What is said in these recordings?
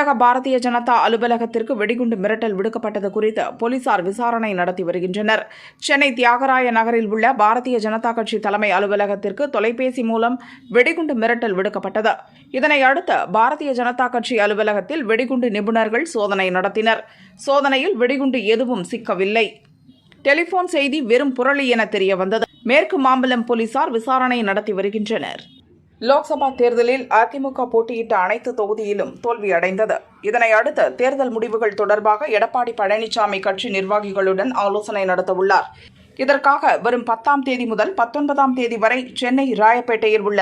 தமிழக பாரதிய ஜனதா அலுவலகத்திற்கு வெடிகுண்டு மிரட்டல் விடுக்கப்பட்டது குறித்து போலீசார் விசாரணை நடத்தி வருகின்றனர். சென்னை தியாகராய நகரில் உள்ள பாரதிய ஜனதா கட்சி தலைமை அலுவலகத்திற்கு தொலைபேசி மூலம் வெடிகுண்டு மிரட்டல் விடுக்கப்பட்டது. இதனையடுத்து பாரதிய ஜனதா கட்சி அலுவலகத்தில் வெடிகுண்டு நிபுணர்கள் சோதனை நடத்தினர். சோதனையில் வெடிகுண்டு எதுவும் சிக்கவில்லை. டெலிபோன் செய்தி வெறும் புரளி என தெரியவந்தது. மேற்கு மாம்பலம் போலீசார் விசாரணை நடத்தி வருகின்றனர். லோக்சபா தேர்தலில் அதிமுக போட்டியிட்ட அனைத்து தொகுதியிலும் தோல்வியடைந்தது. இதனையடுத்து தேர்தல் முடிவுகள் தொடர்பாக எடப்பாடி பழனிசாமி கட்சி நிர்வாகிகளுடன் ஆலோசனை நடத்தவுள்ளார். இதற்காக வரும் 10ஆம் தேதி முதல் 19ஆம் தேதி வரை சென்னை ராயப்பேட்டையில் உள்ள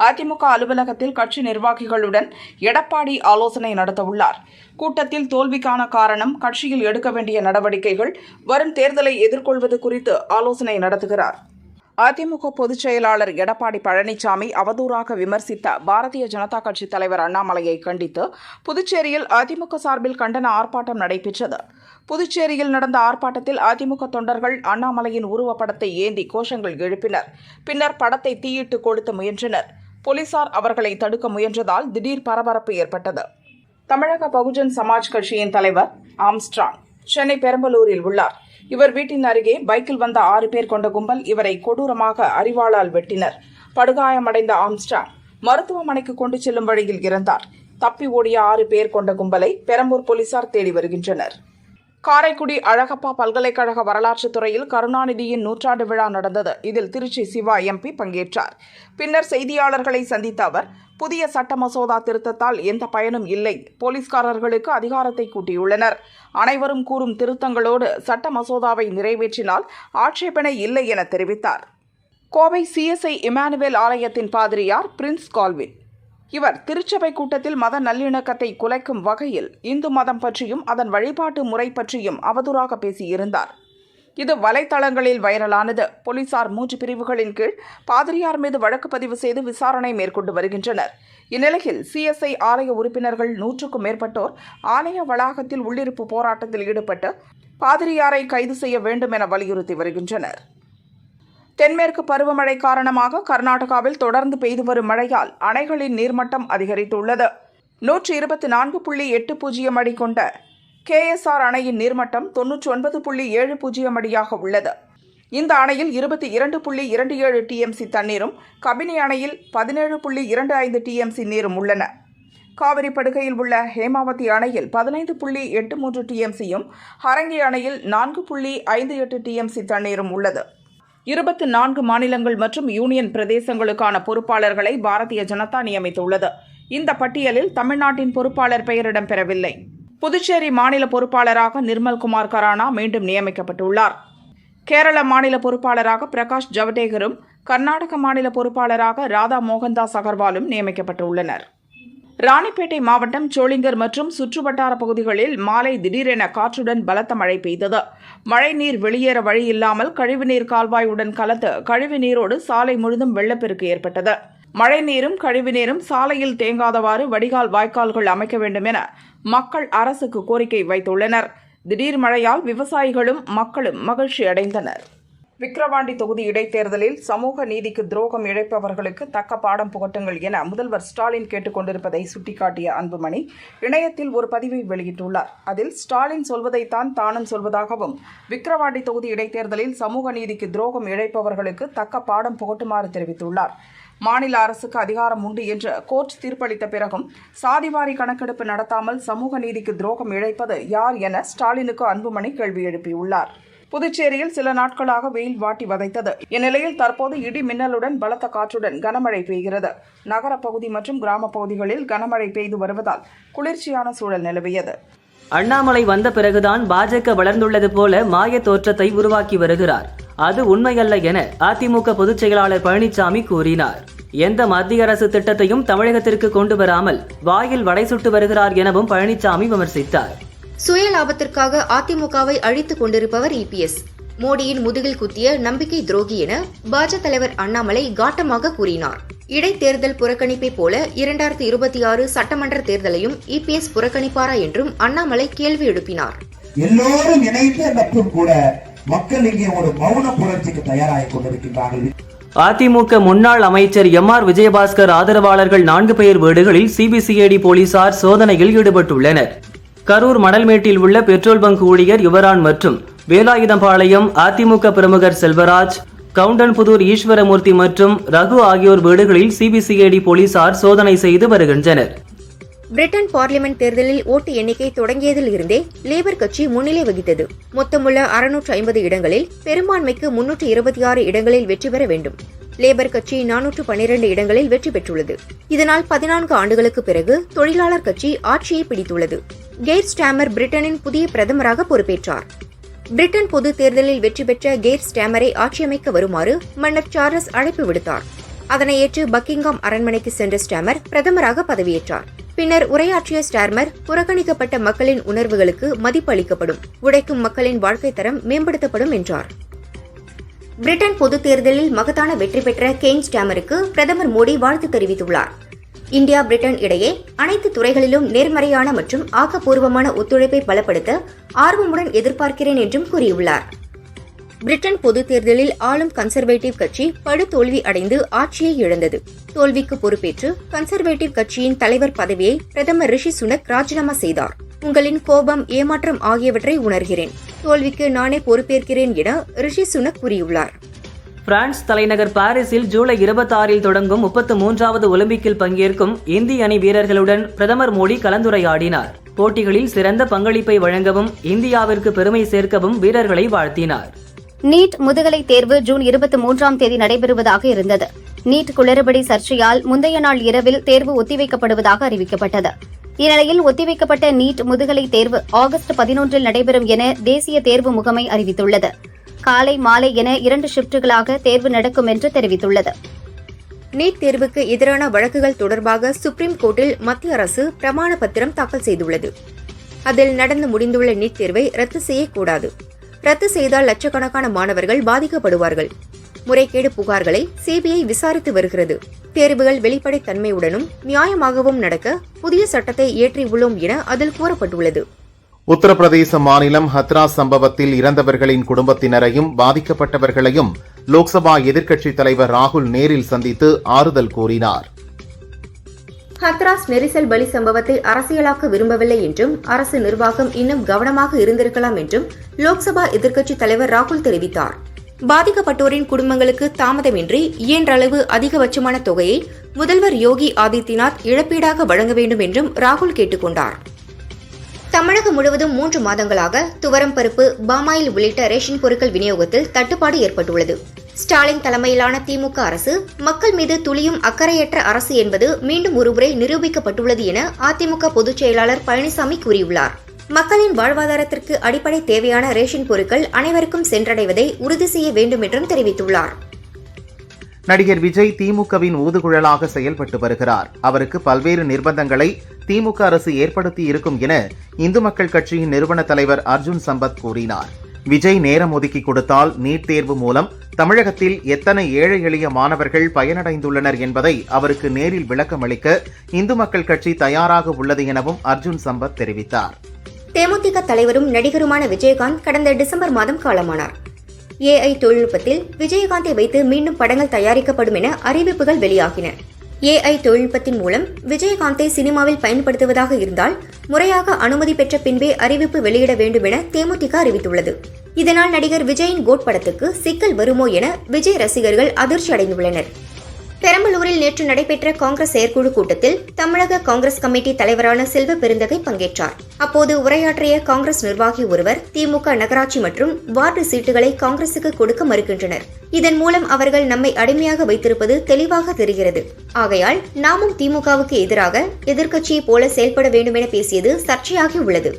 அதிமுக அலுவலகத்தில் கட்சி நிர்வாகிகளுடன் எடப்பாடி ஆலோசனை நடத்தவுள்ளார். கூட்டத்தில் தோல்விக்கான காரணம், கட்சியில் எடுக்க வேண்டிய நடவடிக்கைகள், வரும் தேர்தலை எதிர்கொள்வது குறித்து ஆலோசனை நடத்துகிறார். அதிமுக பொதுச் செயலாளர் எடப்பாடி பழனிசாமி அவதூறாக விமர்சித்த பாரதிய ஜனதா கட்சி தலைவர் அண்ணாமலையை கண்டித்து புதுச்சேரியில் அதிமுக சார்பில் கண்டன ஆர்ப்பாட்டம் நடைபெற்றது. புதுச்சேரியில் நடந்த ஆர்ப்பாட்டத்தில் அதிமுக தொண்டர்கள் அண்ணாமலையின் உருவப்படத்தை ஏந்தி கோஷங்கள் எழுப்பினர். பின்னர் படத்தை தீயிட்டு கொளுத்த முயன்றனர். போலீசார் அவர்களை தடுக்க முயன்றதால் திடீர் பரபரப்பு ஏற்பட்டது. தமிழக பகுஜன் சமாஜ் கட்சியின் தலைவர் ஆம்ஸ்ட்ராங் சென்னை பெரம்பலூரில் உள்ளார். இவர் வீட்டின் அருகே பைக்கில் வந்த 6 பேர் கொண்ட கும்பல் இவரை கொடூரமாக அரிவாளால் வெட்டினர். படுகாயமடைந்த ஆம்ஸ்ட்ராங் மருத்துவமனைக்கு கொண்டு செல்லும் வழியில் இறந்தார். தப்பி ஓடிய 6 பேர் கொண்ட கும்பலை பெரம்பூர் போலீசார் தேடி வருகின்றனர். காரைக்குடி அழகப்பா பல்கலைக்கழக வரலாற்றுத் துறையில் கருணாநிதியின் 100ஆண்டு விழா நடந்தது. இதில் திருச்சி சிவா எம்பி பங்கேற்றார். பின்னர் செய்தியாளர்களை சந்தித்த அவர், புதிய சட்ட மசோதா திருத்தத்தால் எந்த பயனும் இல்லை, போலீஸ்காரர்களுக்கு அதிகாரத்தை கூட்டியுள்ளனர், அனைவரும் கூறும் திருத்தங்களோடு சட்ட மசோதாவை நிறைவேற்றினால் ஆட்சேபனை இல்லை என தெரிவித்தார். கோவை CSI இமானுவேல் ஆலயத்தின் பாதிரியார் பிரின்ஸ் கால்வின். இவர் திருச்சபை கூட்டத்தில் மத நல்லிணக்கத்தை குலைக்கும் வகையில் இந்து மதம் பற்றியும் அதன் வழிபாட்டு முறை பற்றியும் அவதூறாக பேசியிருந்தார். இது வலைத்தளங்களில் வைரலானது. போலீசார் 3 பிரிவுகளின் கீழ் பாதிரியார் மீது வழக்கு பதிவு செய்து விசாரணை மேற்கொண்டு வருகின்றனர். இந்நிலையில் CSI ஆலய உறுப்பினர்கள் 100க்கும் மேற்பட்டோர் ஆலய வளாகத்தில் உள்ளிருப்பு போராட்டத்தில் ஈடுபட்டு பாதிரியாரை கைது செய்ய வேண்டும் என வலியுறுத்தி வருகின்றனர். தென்மேற்கு பருவமழை காரணமாக கர்நாடகாவில் தொடர்ந்து பெய்து வரும் மழையால் அணைகளின் நீர்மட்டம் அதிகரித்துள்ளது. 124.80 அடி கொண்ட KSR அணையின் நீர்மட்டம் 99.70 அடியாக உள்ளது. இந்த அணையில் 22.27 TMC தண்ணீரும், கபினி அணையில் 17.25 TMC நீரும் உள்ளன. காவிரி படுகையில் உள்ள ஹேமாவதி அணையில் 15.83 TMCயும், ஹரங்கி அணையில் 4.58 TMC தண்ணீரும் உள்ளது. 24 மாநிலங்கள் மற்றும் யூனியன் பிரதேசங்களுக்கான பொறுப்பாளர்களை பாரதிய ஜனதா நியமித்துள்ளது. இந்த பட்டியலில் தமிழ்நாட்டின் பொறுப்பாளர் பெயர் இடம்பெறவில்லை. புதுச்சேரி மாநில பொறுப்பாளராக நிர்மல்குமார் கரானா மீண்டும் நியமிக்கப்பட்டுள்ளார். கேரள மாநில பொறுப்பாளராக பிரகாஷ் ஜவடேகரும், கர்நாடக மாநில பொறுப்பாளராக ராதா மோகன்தாஸ் அகர்வாலும் நியமிக்கப்பட்டுள்ளனர். ராணிப்பேட்டை மாவட்டம் சோளிங்கர் மற்றும் சுற்றுவட்டார பகுதிகளில் மாலை திடீரென காற்றுடன் பலத்த மழை பெய்தது. மழைநீர் வெளியேற வழி இல்லாமல் கழிவுநீர் கால்வாயுடன் கலந்து கழிவுநீரோடு சாலை முழுதும் வெள்ளப்பெருக்கு ஏற்பட்டது. மழைநீரும் கழிவுநீரும் சாலையில் தேங்காதவாறு வடிகால் வாய்க்கால்கள் அமைக்க வேண்டும் என மக்கள் அரசுக்கு கோரிக்கை வைத்துள்ளனர். திடீர் மழையால் விவசாயிகளும் மக்களும் மகிழ்ச்சி அடைந்தனர். விக்கிரவாண்டி தொகுதி இடைத்தேர்தலில் சமூக நீதிக்கு துரோகம் இழைப்பவர்களுக்கு தக்க பாடம் புகட்டுங்கள் என முதல்வர் ஸ்டாலின் கேட்டுக் கொண்டிருப்பதை சுட்டிக்காட்டிய அன்புமணி இணையத்தில் ஒரு பதிவை வெளியிட்டுள்ளார். அதில் ஸ்டாலின் சொல்வதைத்தான் தானும் சொல்வதாகவும், விக்கிரவாண்டி தொகுதி இடைத்தேர்தலில் சமூக நீதிக்கு துரோகம் இழைப்பவர்களுக்கு தக்க பாடம் புகட்டுமாறு தெரிவித்துள்ளார். மாநில அரசுக்கு அதிகாரம் உண்டு என்று கோர்ட் தீர்ப்பளித்த பிறகும் சாதிவாரி கணக்கெடுப்பு நடத்தாமல் சமூக நீதிக்கு துரோகம் இழைப்பது யார் என ஸ்டாலினுக்கு அன்புமணி கேள்வி எழுப்பியுள்ளார். புதுச்சேரியில் சில நாட்களாக வெயில் வாட்டி வதைத்தது. இந்நிலையில் தற்போது இடி மின்னலுடன் பலத்த காற்றுடன் கனமழை பெய்கிறது. நகரப் பகுதி மற்றும் கிராமப் பகுதிகளில் கனமழை பெய்து வருவதால் குளிர்ச்சியான சூழல் நிலவியது. அண்ணாமலை வந்த பிறகுதான் பாஜக வளர்ந்துள்ளது போல மாய தோற்றத்தை உருவாக்கி வருகிறார். அது உண்மையல்ல என அதிமுக பொதுச் செயலாளர் பழனிசாமி கூறினார். எந்த மத்திய அரசு திட்டத்தையும் தமிழகத்திற்கு கொண்டு வராமல் வாயில் வடை சுட்டு வருகிறார் எனவும் பழனிசாமி விமர்சித்தார். சுய லாபத்திற்காக அதிமுகவை அழித்துக் கொண்டிருப்பவர் EPS. மோடியின் முதுகில் குத்திய நம்பிக்கை துரோகி என பாஜக தலைவர் அண்ணாமலை காட்டமாக கூறினார். இடைத்தேர்தல் புறக்கணிப்பை போல 2026 சட்டமன்ற தேர்தலையும் EPS புறக்கணிப்பாரா என்றும் அண்ணாமலை கேள்வி எழுப்பினார். எல்லோரும் இணைந்து மற்றும் கூட மக்கள் இங்கே ஒரு மௌன புரட்சிக்கு தயாராகிக் கொண்டிருக்கின்றார்கள். அதிமுக முன்னாள் அமைச்சர் எம்.ஆர். விஜயபாஸ்கர் ஆதரவாளர்கள் 4 பேர் வீடுகளில் சிபிசிஐடி போலீசார் சோதனையில் ஈடுபட்டுள்ளனர். கரூர் மணல்மேட்டில் உள்ள பெட்ரோல் பங்க் ஊழியர் யுவரான் மற்றும் வேலாயுதம்பாளையம் அதிமுக பிரமுகர் செல்வராஜ், கவுண்டன்புதூர் ஈஸ்வரமூர்த்தி மற்றும் ரகு ஆகியோர் வீடுகளில் சிபிசிஐடி போலீசார் சோதனை செய்து வருகின்றனர். பிரிட்டன் பார்லிமெண்ட் தேர்தலில் ஓட்டு எண்ணிக்கை தொடங்கியதில் இருந்தே லேபர் கட்சி முன்னிலை வகித்தது. மொத்தமுள்ள 650 இடங்களில் பெரும்பான்மைக்கு 326 இடங்களில் வெற்றி பெற வேண்டும். லேபர் கட்சி 412 இடங்களில் வெற்றி பெற்றுள்ளது. இதனால் 14 ஆண்டுகளுக்கு பிறகு தொழிலாளர் கட்சி ஆட்சியை பிடித்துள்ளது. கெய்ர் ஸ்டாமர் பிரிட்டனின் புதிய பிரதமராக பொறுப்பேற்றார். பிரிட்டன் பொது தேர்தலில் வெற்றி பெற்ற கெய்ர் ஸ்டாமரை ஆட்சியமைக்க வருமாறு மன்னர் சார்லஸ் அழைப்பு விடுத்தார். அதனை ஏற்று பக்கிங்ஹாம் அரண்மனைக்கு சென்ற ஸ்டாமர் பிரதமராக பதவியேற்றார். பின்னர் உரையாற்றிய ஸ்டார்மர், புறக்கணிக்கப்பட்ட மக்களின் உணர்வுகளுக்கு மதிப்பு அளிக்கப்படும், உழைக்கும் மக்களின் வாழ்க்கை தரம் மேம்படுத்தப்படும் என்றார். பிரிட்டன் பொதுத் தேர்தலில் மகத்தான வெற்றி பெற்ற கெய்ர் ஸ்டாமருக்கு பிரதமர் மோடி வாழ்த்து தெரிவித்துள்ளார். இந்தியா பிரிட்டன் இடையே அனைத்து துறைகளிலும் நேர்மறையான மற்றும் ஆக்கப்பூர்வமான ஒத்துழைப்பை பலப்படுத்த ஆர்வமுடன் எதிர்பார்க்கிறேன் என்றும் கூறியுள்ளார். பிரிட்டன் பொதுத் தேர்தலில் ஆளும் கன்சர்வேட்டிவ் கட்சி படுதோல்வி அடைந்து ஆட்சியை இழந்தது. தோல்விக்கு பொறுப்பேற்று கன்சர்வேட்டிவ் கட்சியின் தலைவர் பதவியை பிரதமர் ரிஷி சுனக் ராஜினாமா செய்தார். உங்களின் கோபம், ஏமாற்றம் ஆகியவற்றை உணர்கிறேன். தோல்விக்கு நானே பொறுப்பேற்கிறேன் என ரிஷி சுனக் கூறியுள்ளார். பிரான்ஸ் தலைநகர் பாரிஸில் ஜூலை 26 தொடங்கும் 33வது ஒலிம்பிக்கில் பங்கேற்கும் இந்திய அணி வீரர்களுடன் பிரதமர் மோடி கலந்துரையாடினார். போட்டிகளில் சிறந்த பங்களிப்பை வழங்கவும் இந்தியாவிற்கு பெருமை சேர்க்கவும் வீரர்களை வாழ்த்தினார். நீட் முதுகலை தேர்வு ஜூன் 23ஆம் தேதி நடைபெறுவதாக இருந்தது. நீட் குளறுபடி சர்ச்சையால் முந்தைய நாள் இரவில் தேர்வு ஒத்திவைக்கப்படுவதாக அறிவிக்கப்பட்டது. இந்நிலையில் ஒத்திவைக்கப்பட்ட நீட் முதுகலை தேர்வு ஆகஸ்ட் 11 நடைபெறும் என தேசிய தேர்வு முகமை அறிவித்துள்ளது. காலை மாலை என 2 ஷிப்டுகளாக தேர்வு நடக்கும் என்று தெரிவித்துள்ளது. நீட் தேர்வுக்கு எதிரான வழக்குகள் தொடர்பாக சுப்ரீம் கோர்ட்டில் மத்திய அரசு பிரமாண பத்திரம் தாக்கல் செய்துள்ளது. அதில் நடந்து முடிந்துள்ள நீட் தேர்வை ரத்து செய்யக்கூடாது. ரத்து செய்தால் லட்சக்கணக்கான மாணவர்கள் பாதிக்கப்படுவார்கள். முறைகேடு புகார்களை சிபிஐ விசாரித்து வருகிறது. தேர்வுகள் வெளிப்படைத்தன்மையுடனும் நியாயமாகவும் நடக்க புதிய சட்டத்தை இயற்றியுள்ளோம் என அதில் கூறப்பட்டுள்ளது. உத்தரப்பிரதேச மாநிலம் ஹத்ராஸ் சம்பவத்தில் இறந்தவர்களின் குடும்பத்தினரையும் பாதிக்கப்பட்டவர்களையும் லோக்சபா எதிர்க்கட்சித் தலைவர் ராகுல் நேரில் சந்தித்து ஆறுதல் கூறினார். ஹத்ராஸ் நெரிசல் பலி சம்பவத்தை அரசியலாக்க விரும்பவில்லை என்றும் அரசு நிர்வாகம் இன்னும் கவனமாக இருந்திருக்கலாம் என்றும் லோக்சபா எதிர்க்கட்சித் தலைவர் ராகுல் தெரிவித்தார். பாதிக்கப்பட்டோரின் குடும்பங்களுக்கு தாமதமின்றி இயன்றளவு அதிகபட்சமான தொகையை முதல்வர் யோகி ஆதித்யநாத் இழப்பீடாக வழங்க வேண்டும் என்றும் ராகுல் கேட்டுக் கொண்டார். தமிழகம் முழுவதும் 3 மாதங்களாக துவரம் பருப்பு, பாமாயில் உள்ளிட்ட ரேஷன் பொருட்கள் விநியோகத்தில் தட்டுப்பாடு ஏற்பட்டுள்ளது. ஸ்டாலின் தலைமையிலான திமுக அரசு மக்கள் மீது துளியும் அக்கறையற்ற அரசு என்பது மீண்டும் ஒருமுறை நிரூபிக்கப்பட்டுள்ளது என அதிமுக பொதுச் செயலாளர் பழனிசாமி கூறியுள்ளார். மக்களின் வாழ்வாதாரத்திற்கு அடிப்படை தேவையான ரேஷன் பொருட்கள் அனைவருக்கும் சென்றடைவதை உறுதி செய்ய வேண்டும் என்றும் தெரிவித்துள்ளார். நடிகர் விஜய் திமுகவின் ஊதுகுழலாக செயல்பட்டு வருகிறார். அவருக்கு பல்வேறு நிர்பந்தங்களை திமுக அரசு ஏற்படுத்தி இருக்கும் என இந்து மக்கள் கட்சியின் நிறுவன தலைவர் அர்ஜுன் சம்பத் கூறினார். விஜய் நேரம் ஒதுக்கி கொடுத்தால் நீட் தேர்வு மூலம் தமிழகத்தில் எத்தனை ஏழை எளிய மாணவர்கள் பயனடைந்துள்ளனர் என்பதை அவருக்கு நேரில் விளக்கமளிக்க இந்து மக்கள் கட்சி தயாராக உள்ளது எனவும் அர்ஜுன் சம்பத் தெரிவித்தார். தேமுதிக தலைவரும் நடிகருமான விஜயகாந்த் கடந்த டிசம்பர் மாதம் காலமானார். AI தொழில்நுட்பத்தில் விஜயகாந்தை வைத்து மீண்டும் படங்கள் தயாரிக்கப்படும் என அறிவிப்புகள் வெளியாகின. AI தொழில்நுட்பத்தின் மூலம் விஜயகாந்தை சினிமாவில் பயன்படுத்துவதாக இருந்தால் முறையாக அனுமதி பெற்ற பின்பே அறிவிப்பு வெளியிட வேண்டும் என தேமுதிக அறிவித்துள்ளது. இதனால் நடிகர் விஜயின் கோட் படத்துக்கு சிக்கல் வருமோ என விஜய் ரசிகர்கள் அதிர்ச்சி அடைந்துள்ளனர். பெரம்பலூரில் நேற்று நடைபெற்ற காங்கிரஸ் செயற்குழு கூட்டத்தில் தமிழக காங்கிரஸ் கமிட்டி தலைவரான செல்வ பெருந்தகை பங்கேற்றார். அப்போது உரையாற்றிய காங்கிரஸ் நிர்வாகி ஒருவர் திமுக நகராட்சி மற்றும் வார்டு சீட்டுகளை காங்கிரசுக்கு கொடுக்க மறுக்கின்றனர். இதன் மூலம் அவர்கள் நம்மை அடிமையாக வைத்திருப்பது தெளிவாக தெரிகிறது. ஆகையால் நாமும் திமுகவுக்கு எதிராக எதிர்க்கட்சியைப் போல செயல்பட வேண்டும் என பேசியது சர்ச்சையாகி உள்ளது.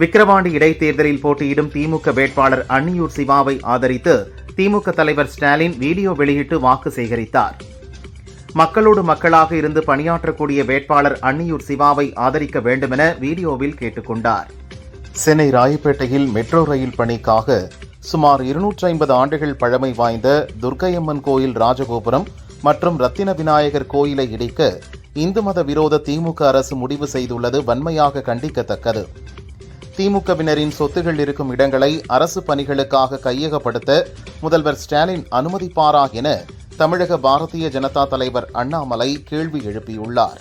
விக்கிரவாண்டி இடைத்தேர்தலில் போட்டியிடும் திமுக வேட்பாளர் அன்னியூர் சிவாவை ஆதரித்து திமுக தலைவர் ஸ்டாலின் வீடியோ வெளியிட்டு வாக்கு சேகரித்தார். மக்களோடு மக்களாக இருந்து பணியாற்றக்கூடிய வேட்பாளர் அன்னியூர் சிவாவை ஆதரிக்க வேண்டுமென வீடியோவில் கேட்டுக்கொண்டார். சென்னை ராயப்பேட்டையில் மெட்ரோ ரயில் பணிக்காக சுமார் 250 ஆண்டுகள் பழமை வாய்ந்த துர்க்கையம்மன் கோயில் ராஜகோபுரம் மற்றும் ரத்தின விநாயகர் கோயிலை இடிக்க இந்து மத விரோத திமுக அரசு முடிவு செய்துள்ளது வன்மையாக கண்டிக்கத்தக்கது. திமுகவினரின் சொத்துகள் இருக்கும் இடங்களை அரசு பணிகளுக்காக கையகப்படுத்த முதல்வர் ஸ்டாலின் அனுமதிப்பாரா என தமிழக பாரதிய ஜனதா தலைவர் அண்ணாமலை கேள்வி எழுப்பியுள்ளார்.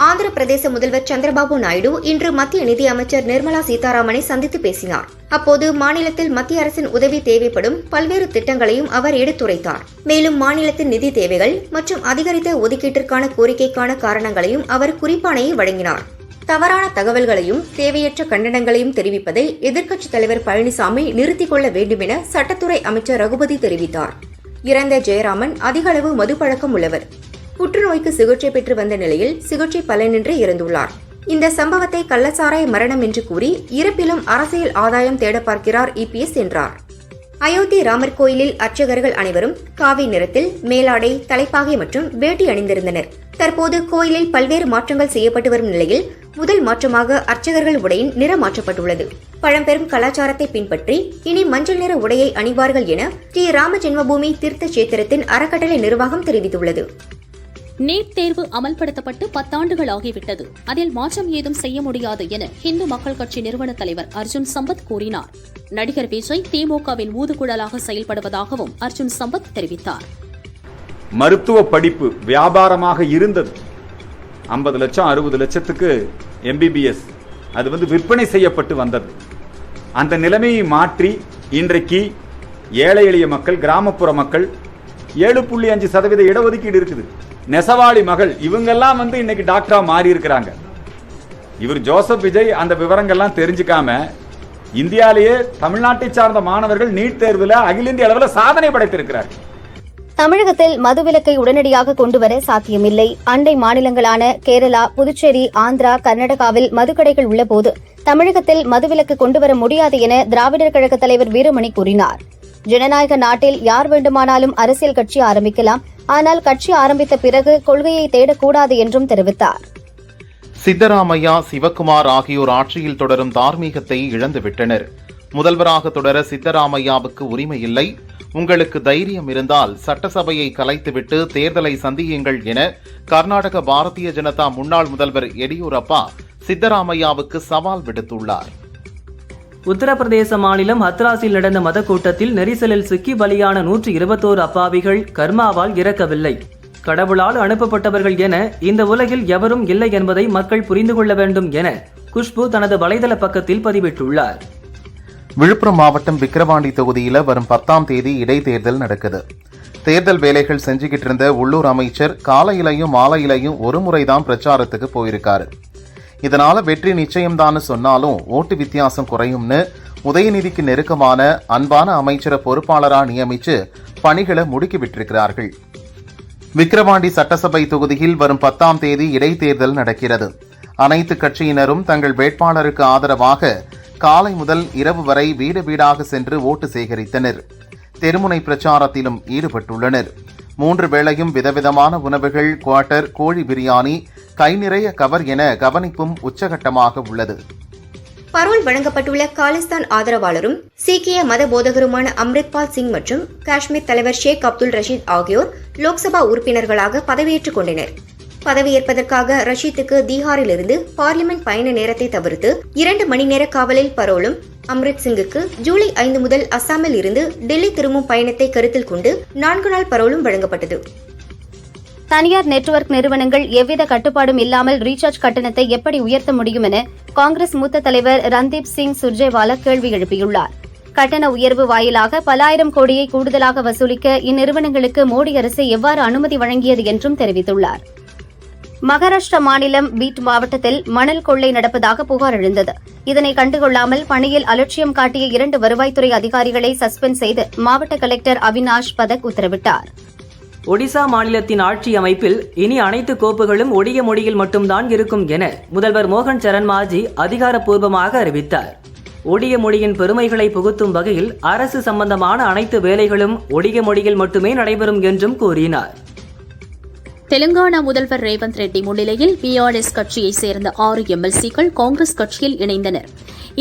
ஆந்திர பிரதேச முதல்வர் சந்திரபாபு நாயுடு இன்று மத்திய நிதி அமைச்சர் நிர்மலா சீதாராமனை சந்தித்து பேசினார். அப்போது மாநிலத்தில் மத்திய அரசின் உதவி தேவைப்படும் பல்வேறு திட்டங்களையும் அவர் எடுத்துரைத்தார். மேலும் மாநிலத்தின் நிதி தேவைகள் மற்றும் அதிகரித்த ஒதுக்கீட்டிற்கான கோரிக்கைக்கான காரணங்களையும் அவர் குறிப்பாணையை வழங்கினார். தவறான தகவல்களையும் தேவையற்ற கண்டனங்களையும் தெரிவிப்பதை எதிர்க்கட்சித் தலைவர் பழனிசாமி நிறுத்திக் கொள்ள வேண்டும் என சட்டத்துறை அமைச்சர் ரகுபதி தெரிவித்தார். இறந்த ஜெயராமன் அதிக அளவு மதுப்பழக்கம் உள்ளவர். புற்றுநோய்க்கு சிகிச்சை பெற்று வந்த நிலையில் சிகிச்சை பலனின்றி இறந்துள்ளார். இந்த சம்பவத்தை கள்ளச்சாராய மரணம் என்று கூறி இறப்பிலும் அரசியல் ஆதாயம் தேட பார்க்கிறார் EPS என்றார். அயோத்தி ராமர் கோயிலில் அர்ச்சகர்கள் அனைவரும் காவி நிறத்தில் மேலாடை, தலைப்பாகை மற்றும் வேட்டி அணிந்திருந்தனர். தற்போது கோயிலில் பல்வேறு மாற்றங்கள் செய்யப்பட்டு வரும் நிலையில் முதல் மாற்றமாக அர்ச்சகர்கள் உடையின் நிறம் மாற்றப்பட்டுள்ளது. பழம்பெரும் கலாச்சாரத்தை பின்பற்றி இனி மஞ்சள் நிற உடையை அணிவார்கள் என ஸ்ரீ ராம ஜென்மபூமி தீர்த்த சேத்திரத்தின் அறக்கட்டளை நிர்வாகம் தெரிவித்துள்ளது. நீட் தேர்வு அமல்படுத்தப்பட்டு 10 ஆண்டுகள் ஆகிவிட்டது. அதில் மாற்றம் ஏதும் செய்ய முடியாது என இந்து மக்கள் கட்சி நிறுவன தலைவர் அர்ஜுன் சம்பத் கூறினார். நடிகர் விஜய் திமுகவின் ஊதுகுழலாக செயல்படுவதாகவும் அர்ஜுன் சம்பத் தெரிவித்தார். மருத்துவ படிப்பு வியாபாரமாக இருந்தது. 50 லட்சம் 60 லட்சத்துக்கு MBBS அது விற்பனை செய்யப்பட்டு வந்தது. அந்த நிலைமையை மாற்றி இன்றைக்கு ஏழை எளிய மக்கள், கிராமப்புற மக்கள் 7.5% இடஒதுக்கீடு இருக்குது. நெசவாளி மகள் இவங்கெல்லாம் இன்னைக்கு டாக்டரா மாறி இருக்கிறாங்க. இவர் ஜோசப் விஜய் அந்த விவரங்கள்லாம் தெரிஞ்சுக்காம இந்தியாலேயே தமிழ்நாட்டை சார்ந்த மாணவர்கள் நீட் தேர்வில் அகில இந்திய அளவில் சாதனை படைத்திருக்கிறார். தமிழகத்தில் மதுவிலக்கை உடனடியாக கொண்டுவர சாத்தியமில்லை. அண்டை மாநிலங்களான கேரளா, புதுச்சேரி, ஆந்திரா, கர்நாடகாவில் மதுக்கடைகள் உள்ளபோது தமிழகத்தில் மதுவிலக்கு கொண்டுவர முடியாது என திராவிடர் கழக தலைவர் வீரமணி கூறினார். ஜனநாயக நாட்டில் யார் வேண்டுமானாலும் அரசியல் கட்சி ஆரம்பிக்கலாம், ஆனால் கட்சி ஆரம்பித்த பிறகு கொள்கையை தேடக்கூடாது என்றும் தெரிவித்தார். சித்தராமையா, சிவக்குமார் ஆகியோர் ஆட்சியில் தொடரும் தார்மீகத்தை இழந்துவிட்டனர். முதல்வராக தொடர சித்தராமையாவுக்கு உரிமை இல்லை. உங்களுக்கு தைரியம் இருந்தால் சட்டசபையை கலைத்துவிட்டு தேர்தலை சந்தியுங்கள் என கர்நாடக பாரதிய ஜனதா முன்னாள் முதல்வர் எடியூரப்பா சித்தராமையாவுக்கு சவால் விடுத்துள்ளார். உத்தரப்பிரதேச மாநிலம் ஹத்ராஸில் நடந்த மத கூட்டத்தில் நெரிசலில் சிக்கி பலியான 121 அப்பாவிகள் கர்மாவால் இறக்கவில்லை. கடவுளால் அனுப்பப்பட்டவர்கள் என இந்த உலகில் எவரும் இல்லை என்பதை மக்கள் புரிந்து கொள்ள வேண்டும் என குஷ்பு தனது வலைதள பக்கத்தில் பதிவிட்டுள்ளார். விழுப்புரம் மாவட்டம் விக்கிரவாண்டி தொகுதியில் வரும் 10ஆம் தேதி இடைத்தேர்தல் நடக்குது. தேர்தல் வேலைகள் செஞ்சுக்கிட்டு இருந்த உள்ளூர் அமைச்சர் காலையிலையும் மாலையிலையும் ஒரு முறைதான் பிரச்சாரத்துக்கு போயிருக்காரு. இதனால வெற்றி நிச்சயம்தான் சொன்னாலும் ஓட்டு வித்தியாசம் குறையும்னு உதயநிதிக்கு நெருக்கமான அன்பான அமைச்சரை பொறுப்பாளரா நியமிச்சு பணிகளை முடுக்கி விட்டிருக்கிறார்கள். விக்கிரவாண்டி சட்டசபை தொகுதியில் வரும் 10ஆம் தேதி இடைத்தேர்தல் நடக்கிறது. அனைத்து கட்சியினரும் தங்கள் வேட்பாளருக்கு ஆதரவாக காலை முதல் இரவு வரை வீடு வீடாக சென்று ஓட்டு சேகரித்தனர். தெருமுனை பிரச்சாரத்திலும் ஈடுபட்டுள்ளனர். 3 வேளையும் விதவிதமான உணவுகள், குவார்ட்டர், கோழி பிரியாணி, கை நிறைய கவர் என கவனிப்பும் உச்சகட்டமாக உள்ளது. பரோல் வழங்கப்பட்டுள்ள காலிஸ்தான் ஆதரவாளரும் சீக்கிய மத போதகருமான அம்ரித்பால் சிங் மற்றும் காஷ்மீர் தலைவர் ஷேக் அப்துல் ரஷீத் ஆகியோர் லோக்சபா உறுப்பினர்களாக பதவியேற்றுக் கொண்டனர். பதவியேற்பதற்காக ரஷீத்துக்கு தீஹாரிலிருந்து பார்லிமெண்ட் பயண நேரத்தை தவிர்த்து 2 மணி நேர காவலில் பரோலும், அம்ரித் சிங்குக்கு ஜூலை 5 முதல் அஸ்ஸாமில் இருந்து டெல்லி திரும்பும் பயணத்தை கருத்தில் கொண்டு 4 நாள் பரோலும் வழங்கப்பட்டது. தனியார் நெட்வொர்க் நிறுவனங்கள் எவ்வித கட்டுப்பாடும் இல்லாமல் ரீசார்ஜ் கட்டணத்தை எப்படி உயர்த்த முடியும் என காங்கிரஸ் மூத்த தலைவர் ரன்தீப் சிங் சுர்ஜேவாலா கேள்வி எழுப்பியுள்ளார். கட்டண உயர்வு வாயிலாக பல ஆயிரம் கோடியை கூடுதலாக வசூலிக்க இந்நிறுவனங்களுக்கு மோடி அரசு எவ்வாறு அனுமதி வழங்கியது என்றும் தெரிவித்துள்ளார். மகாராஷ்டிரா மாநிலம் பீட் மாவட்டத்தில் மணல் கொள்ளை நடப்பதாக புகார் எழுந்தது. இதனை கண்டுகொள்ளாமல் பணியில் அலட்சியம் காட்டிய 2 வருவாய்த்துறை அதிகாரிகளை சஸ்பெண்ட் செய்து மாவட்ட கலெக்டர் அவினாஷ் பதக் உத்தரவிட்டார். ஒடிசா மாநிலத்தின் ஆட்சி அமைப்பில் இனி அனைத்து கோப்புகளும் ஒடிய மொழியில் மட்டும்தான் இருக்கும் என முதல்வர் மோகன் சரண் மாஜி அதிகாரப்பூர்வமாக அறிவித்தார். ஒடிய மொழியின் பெருமைகளை புகுத்தும் வகையில் அரசு சம்பந்தமான அனைத்து வேலைகளும் ஒடிய மொழியில் மட்டுமே நடைபெறும் என்றும் கூறினார். தெலுங்கானா முதல்வர் ரேவந்த் ரெட்டி முன்னிலையில் BRS கட்சியைச் சேர்ந்த 6 MLC-கள் காங்கிரஸ் கட்சியில் இணைந்தனர்.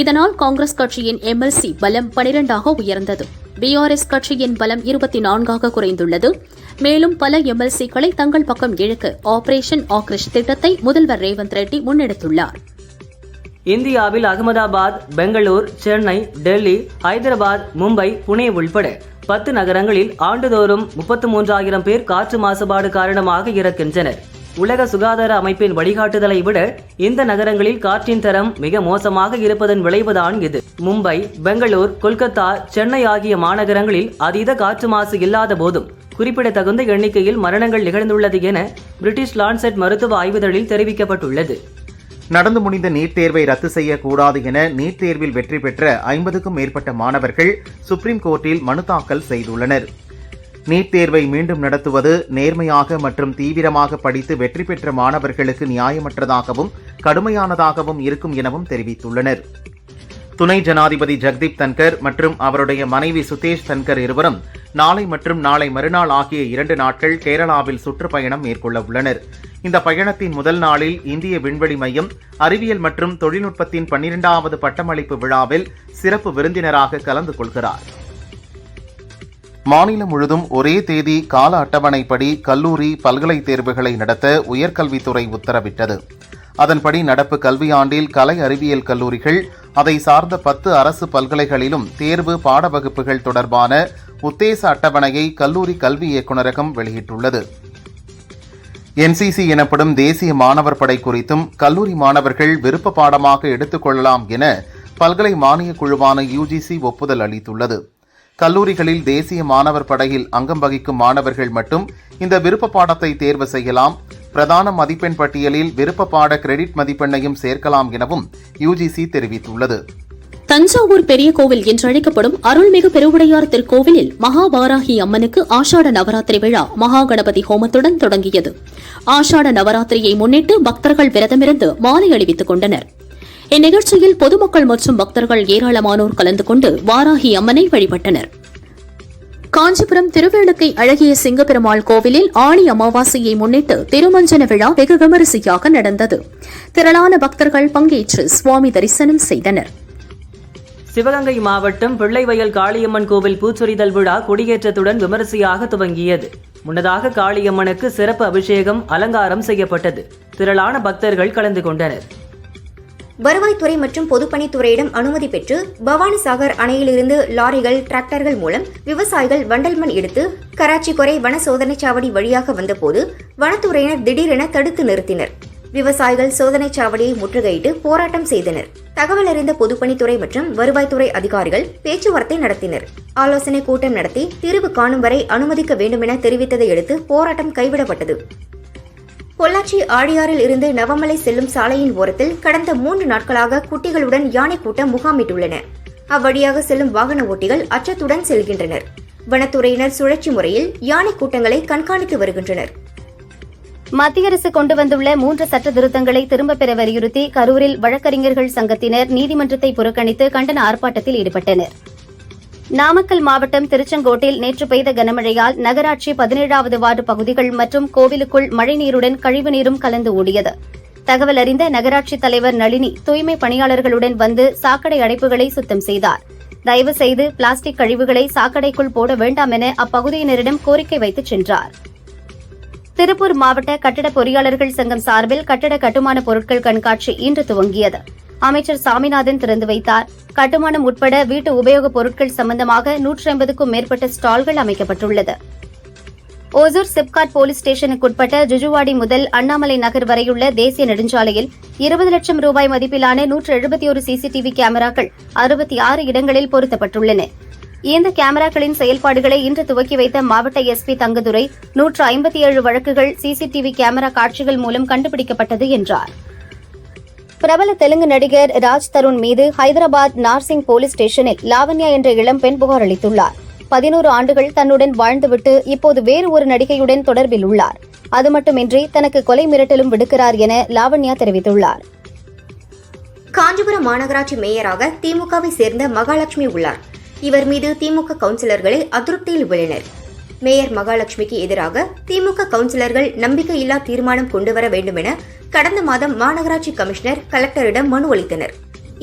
இதனால் காங்கிரஸ் கட்சியின் MLC பலம் 12ஆக உயர்ந்தது. BRS கட்சியின் பலம் 24ஆக குறைந்துள்ளது. மேலும் பல MLC-க்களை தங்கள் பக்கம் இழுக்க ஆபரேஷன் ஆக்ரிஷ் திட்டத்தை முதல்வர் ரேவந்த் ரெட்டி முன்னெடுத்துள்ளார். இந்தியாவில் அகமதாபாத், பெங்களூர், சென்னை, டெல்லி, ஹைதராபாத், மும்பை, புனே உள்பட 10 நகரங்களில் ஆண்டுதோறும் 33,000 பேர் காற்று மாசுபாடு காரணமாக இறக்கின்றனர். உலக சுகாதார அமைப்பின் வழிகாட்டுதலை விட இந்த நகரங்களில் காற்றின் தரம் மிக மோசமாக இருப்பதன் விளைவுதான் இது. மும்பை, பெங்களூர், கொல்கத்தா, சென்னை ஆகிய மாநகரங்களில் அதீத காற்று மாசு இல்லாத போதும் குறிப்பிடத்தகுந்த எண்ணிக்கையில் மரணங்கள் நிகழ்ந்துள்ளது என பிரிட்டிஷ் லான்செட் மருத்துவ ஆய்வுதழில் தெரிவிக்கப்பட்டுள்ளது. நடந்து முடிந்த நீட் தேர்வை ரத்து செய்யக்கூடாது என நீட் தேர்வில் வெற்றி பெற்ற 50க்கும் மேற்பட்ட மாணவர்கள் சுப்ரீம் கோர்ட்டில் மனு தாக்கல் செய்துள்ளனர். நீட் தேர்வை மீண்டும் நடத்துவது நேர்மையாக மற்றும் தீவிரமாக படித்து வெற்றி பெற்ற மாணவர்களுக்கு நியாயமற்றதாகவும் கடுமையானதாகவும் இருக்கும் எனவும் தெரிவித்துள்ளனர். துணை ஜனாதிபதி ஜெகதீப் தன்கர் மற்றும் அவருடைய மனைவி சுதேஷ் தன்கர் இருவரும் நாளை மற்றும் நாளை மறுநாள் ஆகிய 2 நாட்கள் கேரளாவில் சுற்றுப்பயணம் மேற்கொள்ள உள்ளனர். இந்த பயணத்தின் முதல் நாளில் இந்திய விண்வெளி மையம் அறிவியல் மற்றும் தொழில்நுட்பத்தின் 12வது பட்டமளிப்பு விழாவில் சிறப்பு விருந்தினராக கலந்து கொள்கிறார். மாநிலம் முழுதும் ஒரே தேதி கால அட்டவணைப்படி கல்லூரி பல்கலை தேர்வுகளை நடத்த உயர்கல்வித்துறை உத்தரவிட்டது. அதன்படி நடப்பு கல்வியாண்டில் கலை அறிவியல் கல்லூரிகள், அதை சார்ந்த 10 அரசு பல்கலைகளிலும் தேர்வு பாடவகுப்புகள் தொடர்பான உத்தேச அட்டவணையை கல்லூரி கல்வி இயக்குநரகம் வெளியிட்டுள்ளது. NCC எனப்படும் தேசிய மாணவர் படை குறித்தும் கல்லூரி மாணவர்கள் விருப்ப பாடமாக எடுத்துக் கொள்ளலாம் என பல்கலை மானியக் குழுவான UGC ஒப்புதல் அளித்துள்ளது. கல்லூரிகளில் தேசிய மாணவர் படையில் அங்கம் வகிக்கும் மாணவர்கள் மட்டும் இந்த விருப்ப பாடத்தை தேர்வு செய்யலாம். பிரதான மதிப்பெண் பட்டியலில் விருப்ப பாட கிரெடிட் மதிப்பெண்ணையும் சேர்க்கலாம் எனவும் UGC தெரிவித்துள்ளது. தஞ்சாவூர் பெரிய கோவில் என்றழைக்கப்படும் அருள்மிகு பெருவுடையார் திருக்கோவிலில் மகாவாராகி அம்மனுக்கு ஆஷாட நவராத்திரி விழா மகா கணபதி ஹோமத்துடன் தொடங்கியது. ஆஷாட நவராத்திரியை முன்னிட்டு பக்தர்கள் விரதமிருந்து மாலை அணிவித்துக் கொண்டனர். இந்நிகழ்ச்சியில் பொதுமக்கள் மற்றும் பக்தர்கள் ஏராளமானோர் கலந்து கொண்டு வாராகி அம்மனை வழிபட்டனர். காஞ்சிபுரம் திருவேலுக்கை அழகிய சிங்கப்பெருமாள் கோவிலில் ஆடி அமாவாசையை முன்னிட்டு திருமஞ்சன விழா வெகு விமரிசையாக நடந்தது. திரளான பக்தர்கள் பங்கேற்று சுவாமி தரிசனம் செய்தனர். சிவகங்கை மாவட்டம் பிள்ளைவயல் காளியம்மன் கோவில் பூச்சொரிதல் விழா கொடியேற்றத்துடன் விமரிசையாக துவங்கியது. முன்னதாக காளியம்மனுக்கு சிறப்பு அபிஷேகம், அலங்காரம் செய்யப்பட்டது. திரளான பக்தர்கள் கலந்து கொண்டனர். வருவாய்த்துறை மற்றும் பொதுப்பணித்துறையிடம் அனுமதி பெற்று பவானிசாகர் அணையிலிருந்து லாரிகள், டிராக்டர்கள் மூலம் விவசாயிகள் வண்டல் மண் எடுத்து கராச்சிக்கொரை வன சோதனைச் சாவடி வழியாக வந்தபோது வனத்துறையினர் திடீரென தடுத்து நிறுத்தினர். விவசாயிகள் சோதனைச் சாவடியை முற்றுகையிட்டு போராட்டம் செய்தனர். தகவல் அறிந்த பொதுப்பணித்துறை மற்றும் வருவாய்த்துறை அதிகாரிகள் பேச்சுவார்த்தை நடத்தினர். ஆலோசனை கூட்டம் நடத்தி தீர்வு காணும் வரை அனுமதிக்க வேண்டுமென தெரிவித்ததை அடுத்து போராட்டம் கைவிடப்பட்டது. பொள்ளாச்சி ஆழியாறில் இருந்து நவமலை செல்லும் சாலையின் ஓரத்தில் கடந்த 3 நாட்களாக குட்டிகளுடன் யானை கூட்டம் முகாமிட்டுள்ளன. அவ்வழியாக செல்லும் வாகன ஓட்டிகள் அச்சத்துடன் செல்கின்றனர். வனத்துறையினர் சுழற்சி முறையில் யானை கூட்டங்களை கண்காணித்து வருகின்றனர். மத்திய அரசு கொண்டு வந்துள்ள 3 சட்ட திருத்தங்களை திரும்பப் பெற வலியுறுத்தி கரூரில் வழக்கறிஞர்கள் சங்கத்தினர் நீதிமன்றத்தை புறக்கணித்து கண்டன ஆர்ப்பாட்டத்தில் ஈடுபட்டனர். நாமக்கல் மாவட்டம் திருச்செங்கோட்டில் நேற்று பெய்த கனமழையால் நகராட்சி 17வது வார்டு பகுதிகள் மற்றும் கோவிலுக்குள் மழைநீருடன் கழிவுநீரும் கலந்து ஓடியது. தகவல் அறிந்த நகராட்சி தலைவர் நளினி தூய்மை பணியாளர்களுடன் வந்து சாக்கடை அடைப்புகளை சுத்தம் செய்தார். தயவு செய்து பிளாஸ்டிக் கழிவுகளை சாக்கடைக்குள் போட வேண்டாம் என அப்பகுதியினரிடம் கோரிக்கை வைத்துச் சென்றார். திருப்பூர் மாவட்ட கட்டட பொறியாளர்கள் சங்கம் சார்பில் கட்டட கட்டுமான பொருட்கள் கண்காட்சி இன்று துவங்கியது. அமைச்சர் சாமிநாதன் திறந்து வைத்தார். கட்டுமானம் உட்பட வீட்டு உபயோகப் பொருட்கள் சம்பந்தமாக 150க்கும் மேற்பட்ட ஸ்டால்கள் அமைக்கப்பட்டுள்ளது. ஓசூர் சிப்காட் போலீஸ் ஸ்டேஷனுக்குட்பட்ட ஜுஜுவாடி முதல் அண்ணாமலை நகர் வரையுள்ள தேசிய நெடுஞ்சாலையில் 20 லட்சம் ரூபாய் மதிப்பிலான 171 CCTV கேமராக்கள் 66 இடங்களில் பொருத்தப்பட்டுள்ளன. இந்த கேமராக்களின் செயல்பாடுகளை இன்று துவக்கி வைத்த மாவட்ட SP தங்கதுரை 157 வழக்குகள் CCTV கேமரா காட்சிகள் மூலம் கண்டுபிடிக்கப்பட்டது என்றார். பிரபல தெலுங்கு நடிகர் ராஜ் தருண் மீது ஹைதராபாத் நார்சிங் போலீஸ் ஸ்டேஷனில் லாவண்யா என்ற இளம்பெண் புகார் அளித்துள்ளார். 11 ஆண்டுகள் தன்னுடன் வாழ்ந்துவிட்டு இப்போது வேறு ஒரு நடிகையுடன் தொடர்பில் உள்ளார். அது மட்டுமின்றி தனக்கு கொலை மிரட்டலும் விடுக்கிறார் என லாவண்யா தெரிவித்துள்ளார். காஞ்சிபுரம் மாநகராட்சி மேயராக திமுகவை சேர்ந்த மகாலட்சுமி உள்ளார். இவர் மீது திமுக கவுன்சிலர்களை அதிருப்தியில் உள்ளனர். மேயர் மகாலட்சுமிக்கு எதிராக திமுக கவுன்சிலர்கள் நம்பிக்கையில்லா தீர்மானம் கொண்டுவர வேண்டும் என கடந்த மாதம் மாநகராட்சி கமிஷனர் கலெக்டரிடம் மனு அளித்தனர்.